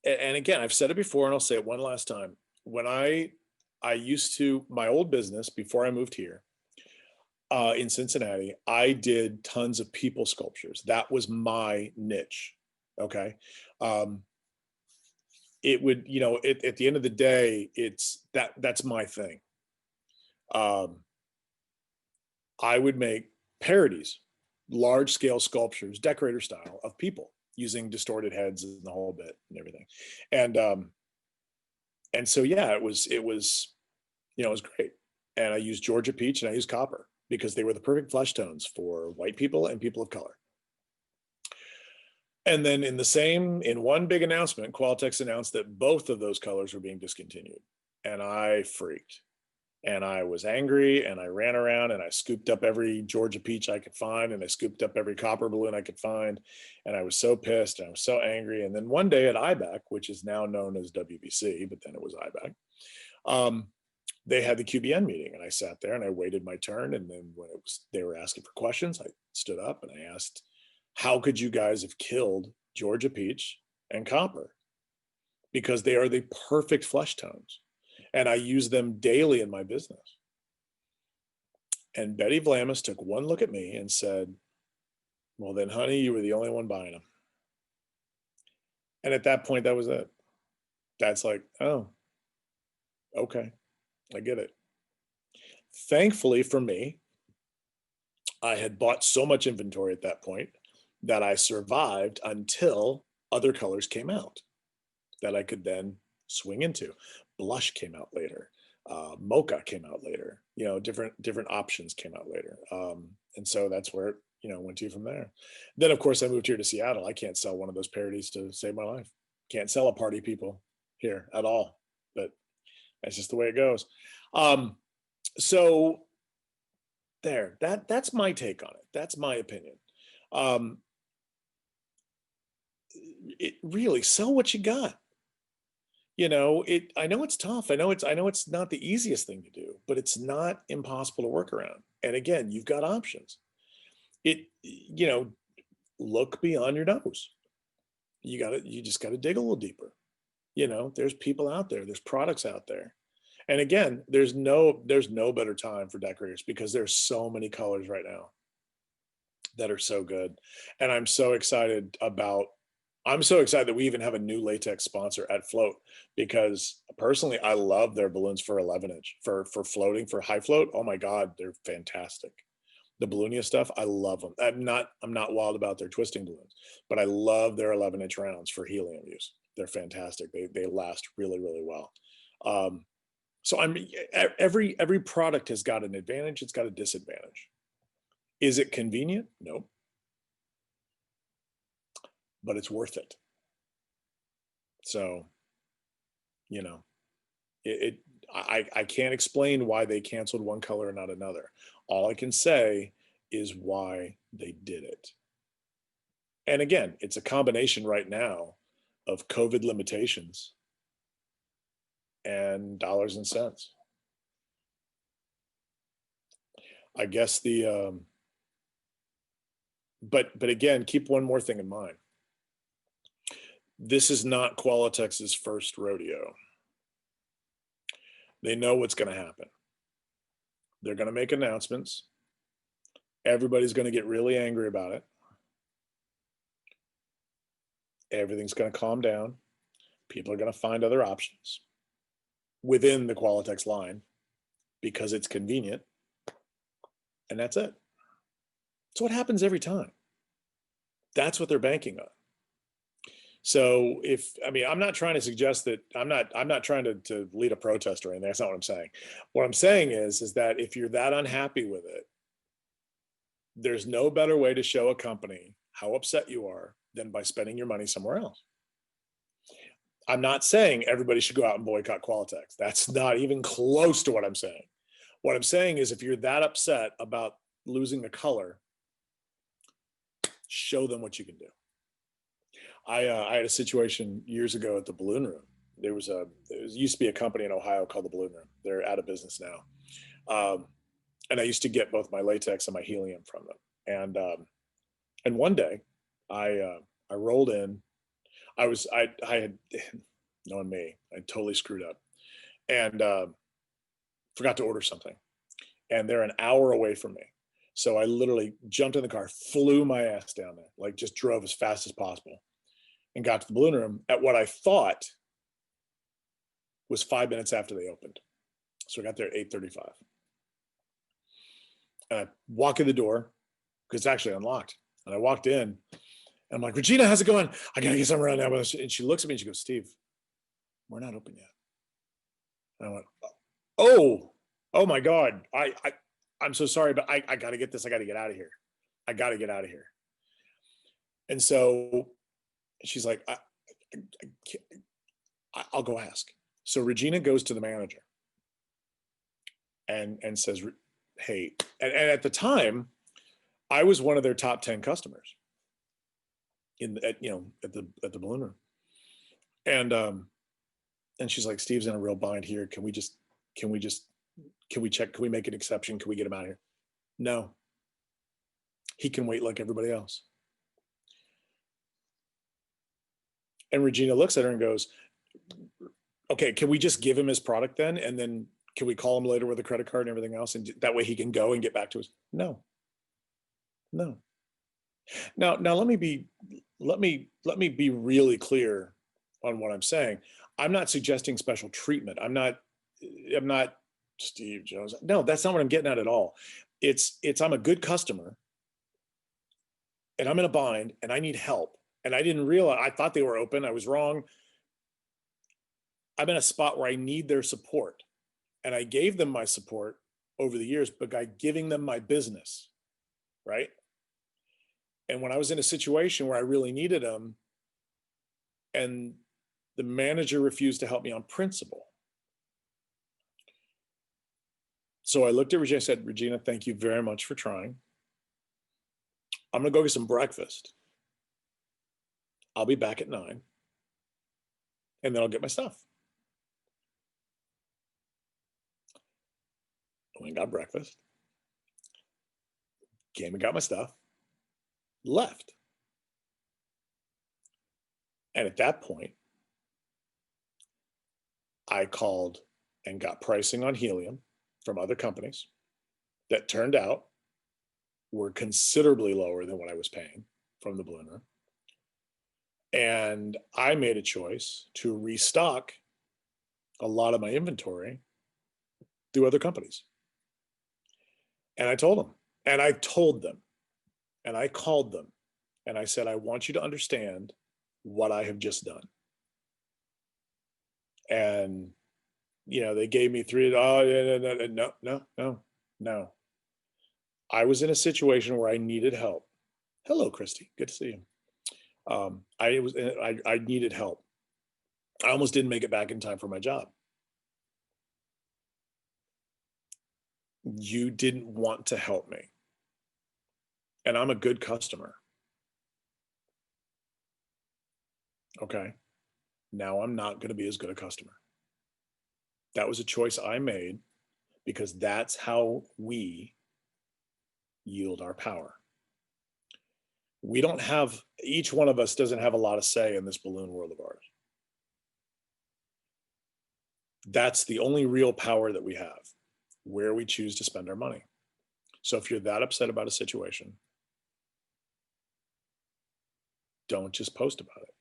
and again, I've said it before and I'll say it one last time. When I used to, my old business before I moved here in Cincinnati, I did tons of people sculptures. That was my niche. Okay. It would, you know, at the end of the day, that's my thing. I would make parodies, large scale sculptures, decorator style, of people using distorted heads and the whole bit and everything. And so, yeah, it was, you know, it was great. And I used Georgia peach and I used copper because they were the perfect flesh tones for white people and people of color. And then in one big announcement, Qualitex announced that both of those colors were being discontinued. And I freaked. And I was angry, and I ran around and I scooped up every Georgia peach I could find, and I scooped up every copper balloon I could find. And I was so pissed and I was so angry. And then one day at IBAC, which is now known as WBC, but then it was IBAC, they had the QBN meeting, and I sat there and I waited my turn. And then when they were asking for questions, I stood up and I asked, how could you guys have killed Georgia peach and copper? Because they are the perfect flesh tones. And I use them daily in my business. And Betty Vlamis took one look at me and said, well, then, honey, you were the only one buying them. And at that point, that was it. That's like, oh, okay, I get it. Thankfully for me, I had bought so much inventory at that point that I survived until other colors came out that I could then swing into. Blush came out later. Mocha came out later. You know, different options came out later. And so that's where it, you know, went to from there. Then, of course, I moved here to Seattle. I can't sell one of those parodies to save my life. Can't sell a party people here at all. But that's just the way it goes. So there, that's my take on it. That's my opinion. It really, sell what you got. You know, I know it's tough. I know it's not the easiest thing to do, but it's not impossible to work around. And again, you've got options. You know, look beyond your nose. you just gotta dig a little deeper. There's people out there, there's products out there. And again, there's no better time for decorators because there's so many colors right now that are so good. And I'm so excited that we even have a new latex sponsor at Float because personally I love their balloons for 11 inch for floating, for high float. Oh my God, they're fantastic. The Balloonia stuff, I love them. I'm not wild about their twisting balloons, but I love their 11-inch rounds for helium use. They're fantastic. They last really, really well. So every product has got an advantage, it's got a disadvantage. Is it convenient? Nope. But it's worth it. So, you know, I can't explain why they canceled one color and not another. All I can say is why they did it. And again, it's a combination right now of COVID limitations and dollars and cents. I guess but again, keep one more thing in mind. This is not Qualitex's first rodeo. They know what's going to happen. They're going to make announcements. Everybody's going to get really angry about it. Everything's going to calm down. People are going to find other options within the Qualitex line because it's convenient. And that's it. It's what happens every time. That's what they're banking on. So I'm not trying to suggest that I'm not trying to lead a protest or anything. That's not what I'm saying. What I'm saying is that if you're that unhappy with it, there's no better way to show a company how upset you are than by spending your money somewhere else. I'm not saying everybody should go out and boycott Qualitex. That's not even close to what I'm saying. What I'm saying is if you're that upset about losing the color, show them what you can do. I had a situation years ago at the Balloon Room. There used to be a company in Ohio called the Balloon Room. They're out of business now. And I used to get both my latex and my helium from them. And one day I rolled in. I had knowing me, I totally screwed up and forgot to order something. And they're an hour away from me. So I literally jumped in the car, flew my ass down there, like just drove as fast as possible and got to the Balloon Room at what I thought was 5 minutes after they opened. So I got there at 8:35. And I walk in the door because it's actually unlocked. And I walked in and I'm like, Regina, how's it going? I got to get something around now. And she looks at me and she goes, Steve, we're not open yet. And I went, oh my God. I'm so sorry, but I got to get this. I got to get out of here. I got to get out of here. And so she's like, I'll go ask. So Regina goes to the manager and says, hey, and at the time, I was one of their top 10 customers at the Balloon Room. And she's like, Steve's in a real bind here. Can we check? Can we make an exception? Can we get him out of here? No. He can wait like everybody else. And Regina looks at her and goes, okay, can we just give him his product then? And then can we call him later with a credit card and everything else? And that way he can go and get back to us? No. Now let me be really clear on what I'm saying. I'm not suggesting special treatment. I'm not Steve Jones. No, that's not what I'm getting at all. It's I'm a good customer and I'm in a bind and I need help. And I didn't realize, I thought they were open. I was wrong. I'm in a spot where I need their support. And I gave them my support over the years, but by giving them my business, right? And when I was in a situation where I really needed them and the manager refused to help me on principle. So I looked at Regina and said, Regina, thank you very much for trying. I'm going to go get some breakfast. I'll be back at 9. And then I'll get my stuff. I went and got breakfast. Came and got my stuff. Left. And at that point, I called and got pricing on helium from other companies that turned out were considerably lower than what I was paying from the balloon room. And I made a choice to restock a lot of my inventory through other companies. And I told them, and I told them, and I called them, and I said, I want you to understand what I have just done. And, they gave me three, no. I was in a situation where I needed help. Hello, Christy. Good to see you. I needed help. I almost didn't make it back in time for my job. You didn't want to help me. And I'm a good customer. Okay. Now I'm not going to be as good a customer. That was a choice I made because that's how we yield our power. Each one of us doesn't have a lot of say in this balloon world of ours. That's the only real power that we have, where we choose to spend our money. So if you're that upset about a situation, don't just post about it.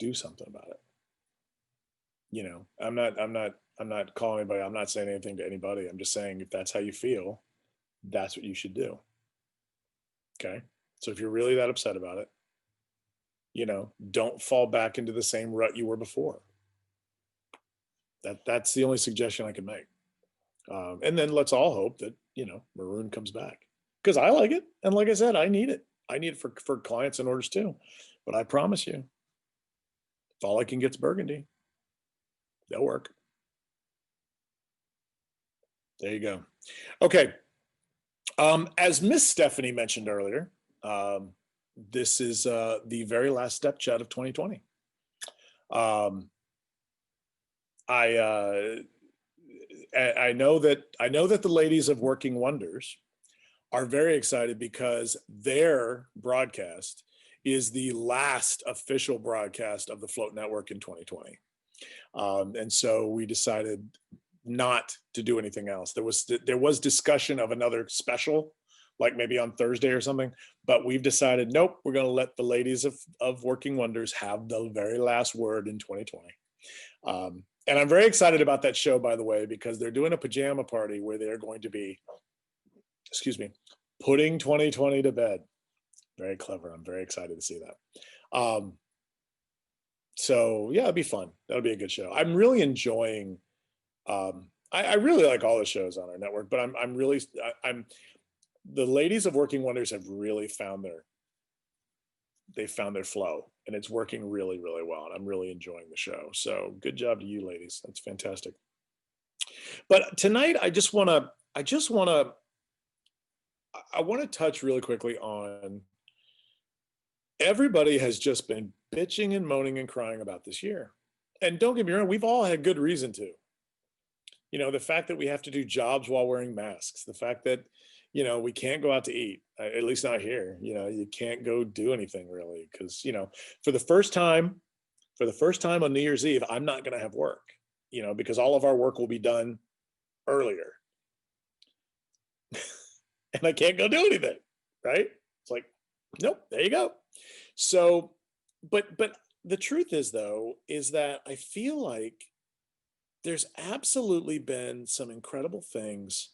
Do something about it. I'm not calling anybody. I'm not saying anything to anybody. I'm just saying if that's how you feel, that's what you should do. Okay. So if you're really that upset about it, don't fall back into the same rut you were before. That's the only suggestion I can make. And then let's all hope that, Maroon comes back because I like it. And like I said, I need it. I need it for clients and orders too. But I promise you, if all I can get's burgundy, they'll work. There you go. Okay. As Miss Stephanie mentioned earlier, this is the very last step chat of 2020. I know that the ladies of Working Wonders are very excited because their broadcast is the last official broadcast of the Float Network in 2020. And so we decided not to do anything else. There was discussion of another special, like maybe on Thursday or something, but we've decided, nope, we're going to let the ladies of Working Wonders have the very last word in 2020. And I'm very excited about that show, by the way, because they're doing a pajama party where they're going to be, putting 2020 to bed. Very clever. I'm very excited to see that. So yeah, it'll be fun. That'll be a good show. I'm really enjoying. I really like all the shows on our network, but I'm the ladies of Working Wonders have really found their flow, and it's working really, really well. And I'm really enjoying the show. So good job to you, ladies. That's fantastic. But tonight, I want to touch really quickly on everybody has just been bitching and moaning and crying about this year. And don't get me wrong, we've all had good reason to. The fact that we have to do jobs while wearing masks, the fact that, we can't go out to eat, at least not here. You can't go do anything really because, for the first time on New Year's Eve, I'm not going to have work, because all of our work will be done earlier. And I can't go do anything, right? It's like, nope, there you go. So, but the truth is that I feel like there's absolutely been some incredible things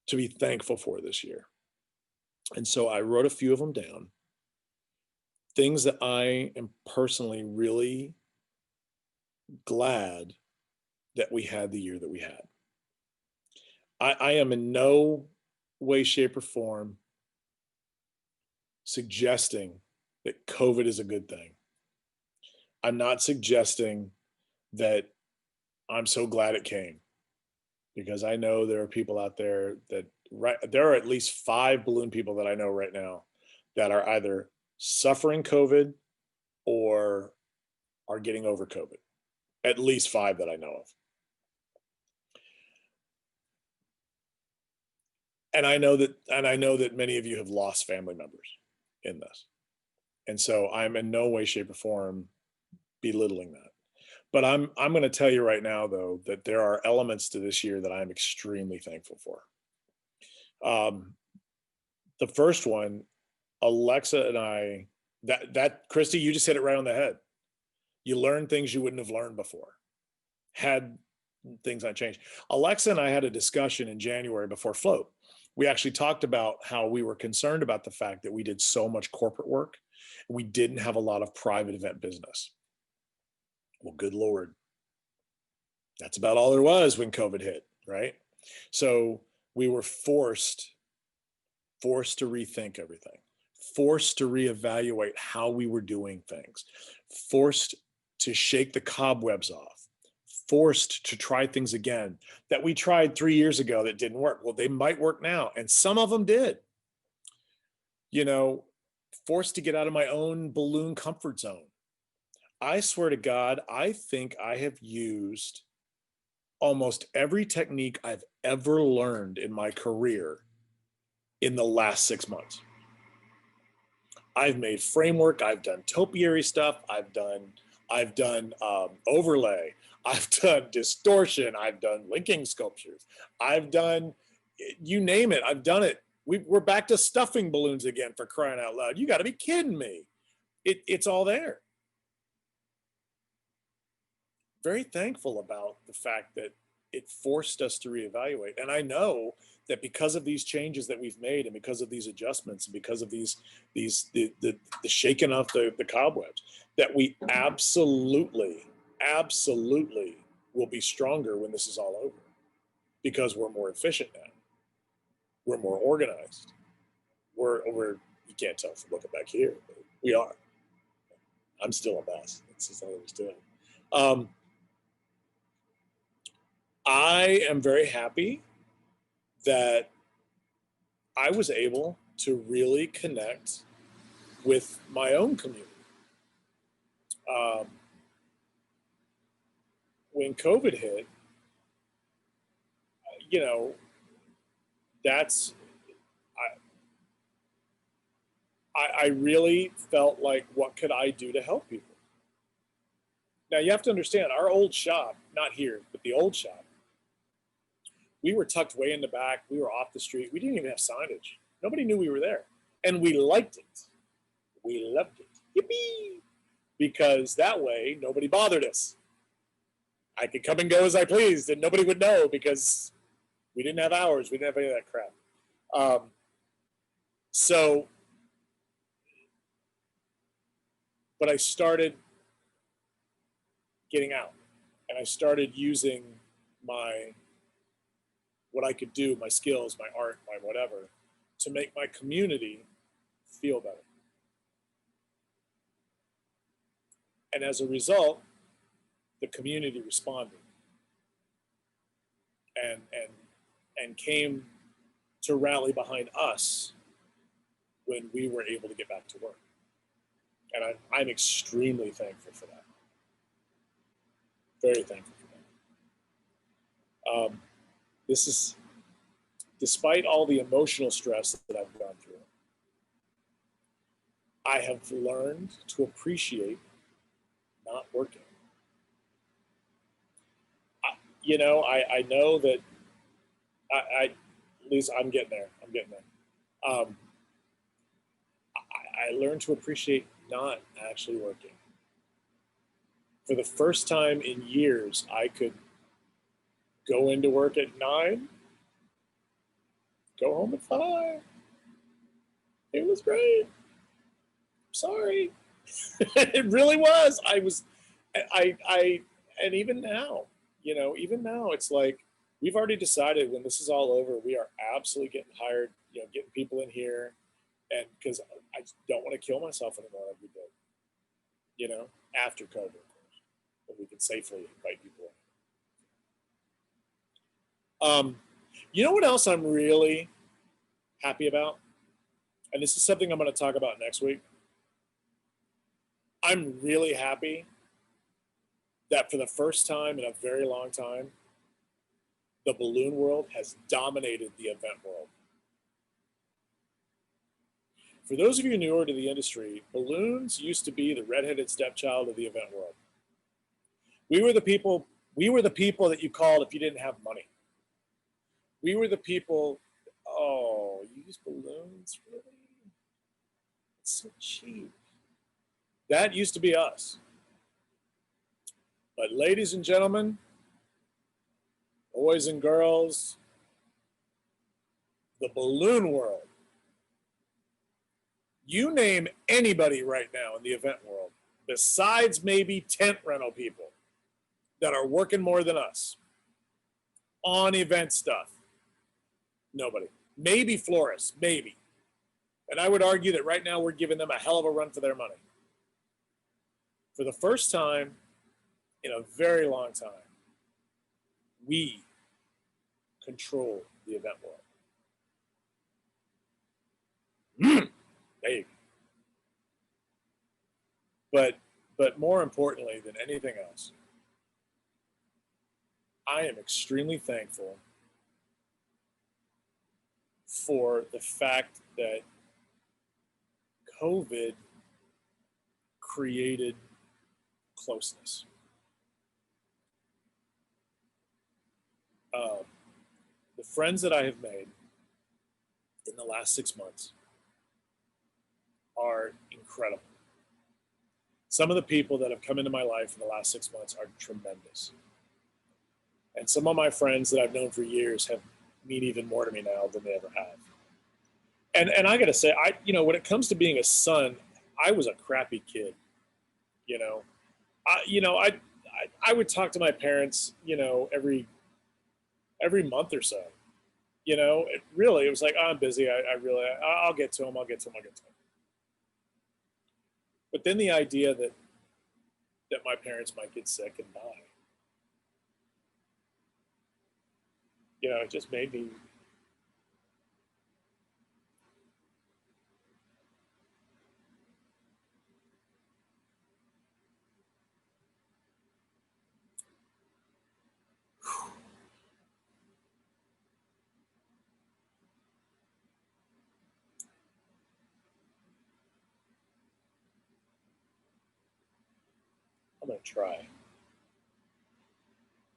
to be thankful for this year. And so I wrote a few of them down. Things that I am personally really glad that we had the year that we had. I am in no way, shape, or form suggesting that COVID is a good thing. I'm not suggesting that I'm so glad it came, because I know there are people out there there are at least 5 balloon people that I know right now that are either suffering COVID or are getting over COVID. At least 5 that I know of. And I know that many of you have lost family members in this. And so I'm in no way, shape, or form belittling that. But I'm going to tell you right now, though, that there are elements to this year that I'm extremely thankful for. The first one, Alexa and I, that Christy, you just hit it right on the head. You learn things you wouldn't have learned before. Had things not changed. Alexa and I had a discussion in January before Float. We actually talked about how we were concerned about the fact that we did so much corporate work and we didn't have a lot of private event business. Well, good Lord. That's about all there was when COVID hit, right? So we were forced to rethink everything, forced to reevaluate how we were doing things, forced to shake the cobwebs off, forced to try things again that we tried 3 years ago that didn't work. Well, they might work now, and some of them did. You know, forced to get out of my own balloon comfort zone. I swear to God, I think I have used almost every technique I've ever learned in my career in the last 6 months. I've made framework, I've done topiary stuff, I've done overlay, I've done distortion, I've done linking sculptures, I've done, you name it, I've done it. We're back to stuffing balloons again, for crying out loud. You got to be kidding me. It's all there. Very thankful about the fact that it forced us to reevaluate. And I know that because of these changes that we've made, and because of these adjustments, and because of the shaking off the cobwebs, that we absolutely will be stronger when this is all over, because we're more efficient now. We're more organized. We're you can't tell from looking back here, but we are. I'm still a mess. That's just all there's to it. I am very happy that I was able to really connect with my own community. When COVID hit, you know, that's, I really felt like, what could I do to help people? Now you have to understand, our old shop, not here, but the old shop, we were tucked way in the back. We were off the street. We didn't even have signage. Nobody knew we were there. And we liked it. We loved it. Yippee! Because that way, nobody bothered us. I could come and go as I pleased, and nobody would know, because we didn't have hours. We didn't have any of that crap. But I started getting out, and I started using what I could do, my skills, my art, my whatever, to make my community feel better. And as a result, the community responded and came to rally behind us when we were able to get back to work. And I'm extremely thankful for that. Very thankful for that. This is, despite all the emotional stress that I've gone through, I have learned to appreciate not working. I know that at least I'm getting there. I learned to appreciate not actually working. For the first time in years, I could go into work at 9, go home at 5. It was great. Sorry. It really was. And even now, it's like, we've already decided when this is all over, we are absolutely getting hired, getting people in here. And because I don't want to kill myself anymore like we did, after COVID, of course, but we can safely invite people in. You know what else I'm really happy about? And this is something I'm going to talk about next week. I'm really happy that for the first time in a very long time, the balloon world has dominated the event world. For those of you newer to the industry, balloons used to be the redheaded stepchild of the event world. We were the people that you called if you didn't have money. We were the people, oh, you use balloons, really? It's so cheap. That used to be us. But ladies and gentlemen, boys and girls, the balloon world. You name anybody right now in the event world, besides maybe tent rental people, that are working more than us on event stuff. Nobody. Maybe florists, maybe. And I would argue that right now we're giving them a hell of a run for their money. For the first time in a very long time, we control the event world. There you go. But more importantly than anything else, I am extremely thankful for the fact that COVID created closeness. The friends that I have made in the last 6 months are incredible. Some of the people that have come into my life in the last 6 months are tremendous. And some of my friends that I've known for years mean even more to me now than they ever have. And I got to say, when it comes to being a son, I was a crappy kid. I would talk to my parents, every month or so. It was like, oh, I'm busy. I'll get to them. But then the idea that my parents might get sick and die, it just made me. I'm going to try.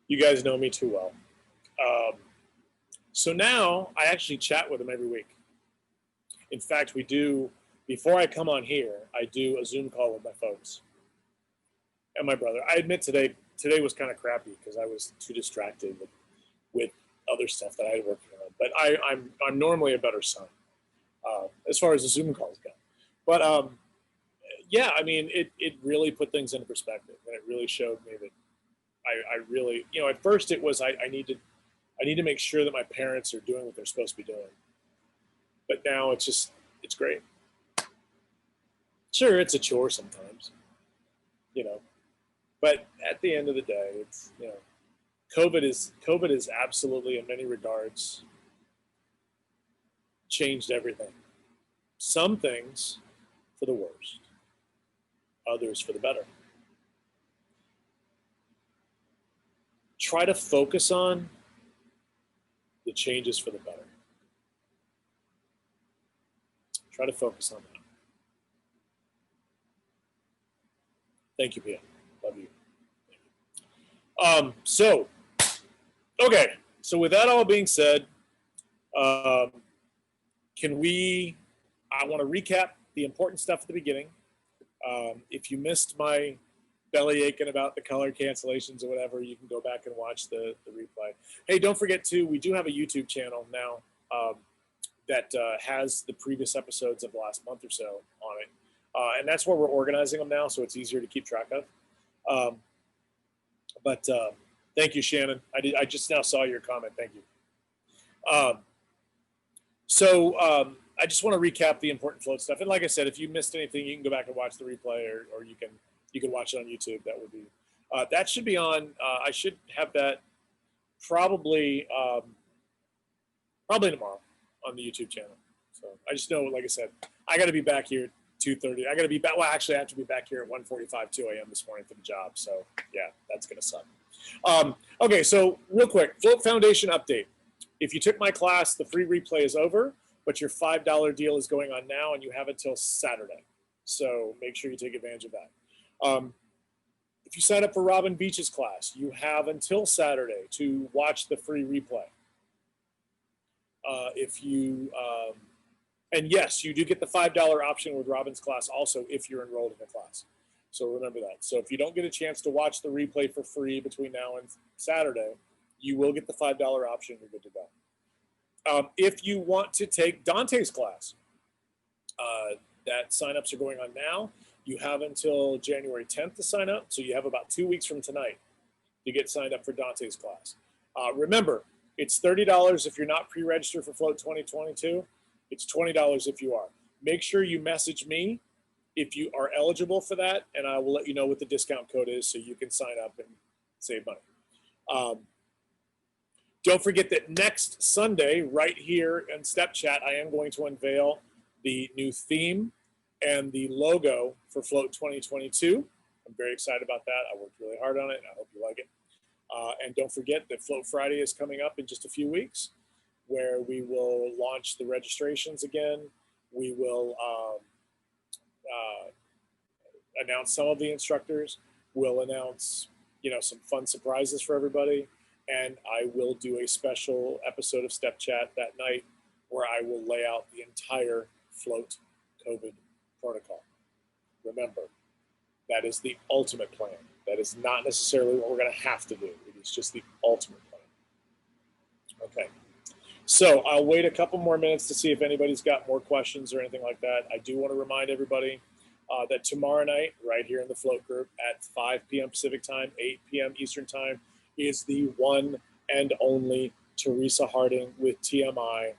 You guys know me too well. So now I actually chat with them every week. In fact, before I come on here, I do a Zoom call with my folks and my brother. I admit today was kind of crappy because I was too distracted with other stuff that I had working on. But I'm normally a better son as far as the Zoom calls go. But yeah, I mean, it really put things into perspective, and it really showed me that I really, at first it was I need to make sure that my parents are doing what they're supposed to be doing. But now it's great. Sure, it's a chore sometimes, but at the end of the day, it's, COVID is absolutely, in many regards, changed everything. Some things for the worst, others for the better. Try to focus on the changes for the better. Try to focus on that. Thank you, Pia. Love you. Okay. So with that all being said, I want to recap the important stuff at the beginning. If you missed my belly aching about the color cancellations or whatever, you can go back and watch the replay. Hey, don't forget we do have a YouTube channel now that has the previous episodes of the last month or so on it. And that's where we're organizing them now, so it's easier to keep track of. But thank you, Shannon. I just now saw your comment. Thank you. I just want to recap the important float stuff. And like I said, if you missed anything, you can go back and watch the replay, or you can watch it on YouTube. That would be that should be on. I should have that probably tomorrow on the YouTube channel. So I just know, like I said, I got to be back here 2:30. I got to be back. Well, actually, I have to be back here at 1:45, 2 a.m. this morning for the job. So yeah, that's gonna suck. Okay, so real quick, Float Foundation update. If you took my class, the free replay is over. but your $5 deal is going on now, and you have until Saturday. So make sure you take advantage of that. If you sign up for Robin Beach's class, you have until Saturday to watch the free replay. And yes, you do get the $5 option with Robin's class also if you're enrolled in the class. So remember that. So if you don't get a chance to watch the replay for free between now and Saturday, you will get the $5 option. You're good to go. If you want to take Dante's class, that signups are going on now. You have until January 10th to sign up. So you have about 2 weeks from tonight to get signed up for Dante's class. Remember, it's $30 if you're not pre-registered for Float 2022. It's $20 if you are. Make sure you message me if you are eligible for that, and I will let you know what the discount code is so you can sign up and save money. Don't forget that next Sunday, right here in Step Chat, I am going to unveil the new theme and the logo for Float 2022. I'm very excited about that. I worked really hard on it, and I hope you like it. And don't forget that Float Friday is coming up in just a few weeks, where we will launch the registrations again. We will announce some of the instructors. We'll announce, some fun surprises for everybody. And I will do a special episode of Step Chat that night where I will lay out the entire Float COVID protocol. Remember, that is the ultimate plan. That is not necessarily what we're going to have to do. It is just the ultimate plan. Okay. So I'll wait a couple more minutes to see if anybody's got more questions or anything like that. I do want to remind everybody that tomorrow night, right here in the Float group at 5 p.m. Pacific time, 8 p.m. Eastern time, is the one and only Teresa Harding with TMI.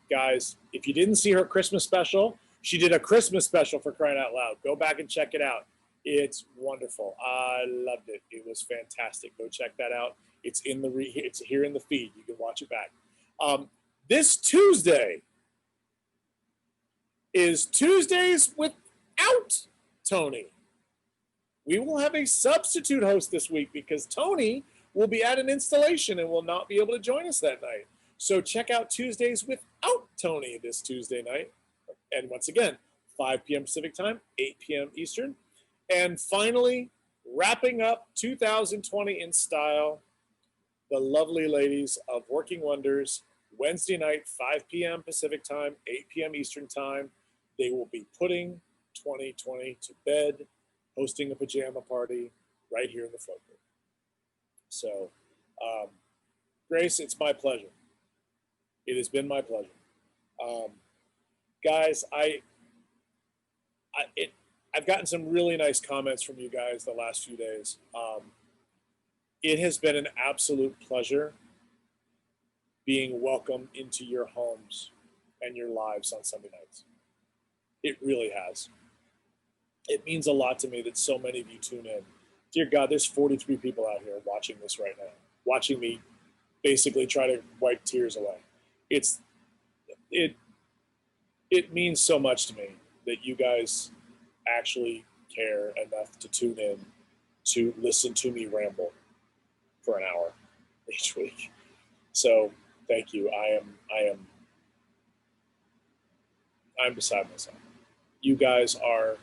Guys, if you didn't see her Christmas special, she did a Christmas special, for crying out loud. Go back and check it out. It's wonderful. I loved it. It was fantastic. Go check that out. It's it's here in the feed. You can watch it back. This Tuesday is Tuesdays without Tony. We will have a substitute host this week because Tony will be at an installation and will not be able to join us that night. So check out Tuesdays without Tony this Tuesday night. And once again, 5 p.m. Pacific time, 8 p.m. Eastern. And finally, wrapping up 2020 in style, the lovely ladies of Working Wonders, Wednesday night, 5 p.m. Pacific time, 8 p.m. Eastern time. They will be putting 2020 to bed, hosting a pajama party right here in the Float group. So, Grace, it's my pleasure. It has been my pleasure. Guys, I've gotten some really nice comments from you guys the last few days. It has been an absolute pleasure being welcomed into your homes and your lives on Sunday nights. It really has. It means a lot to me that so many of you tune in. Dear God, there's 43 people out here watching this right now, watching me basically try to wipe tears away. It means so much to me that you guys actually care enough to tune in to listen to me ramble for an hour each week. So thank you. I'm beside myself. You guys are,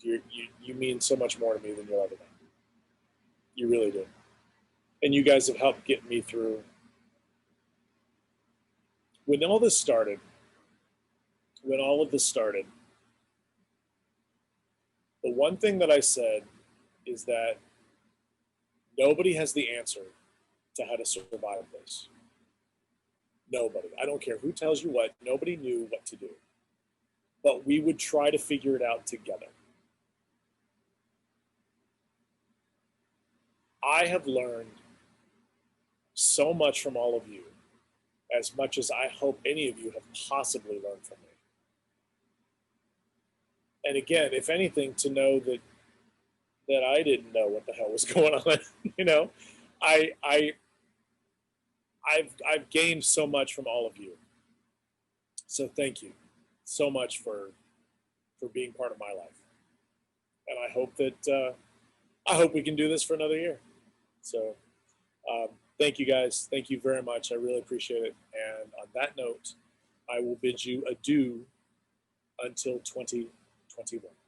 you mean so much more to me than you'll ever know. You really do. And you guys have helped get me through. When all of this started, the one thing that I said is that nobody has the answer to how to survive this. Nobody. I don't care who tells you what. Nobody knew what to do. But we would try to figure it out together. I have learned so much from all of you, as much as I hope any of you have possibly learned from me. And again, if anything, to know that I didn't know what the hell was going on. I've gained so much from all of you. So thank you so much for being part of my life. And I hope we can do this for another year. So thank you guys. Thank you very much. I really appreciate it. And And on that note, I will bid you adieu until 2021.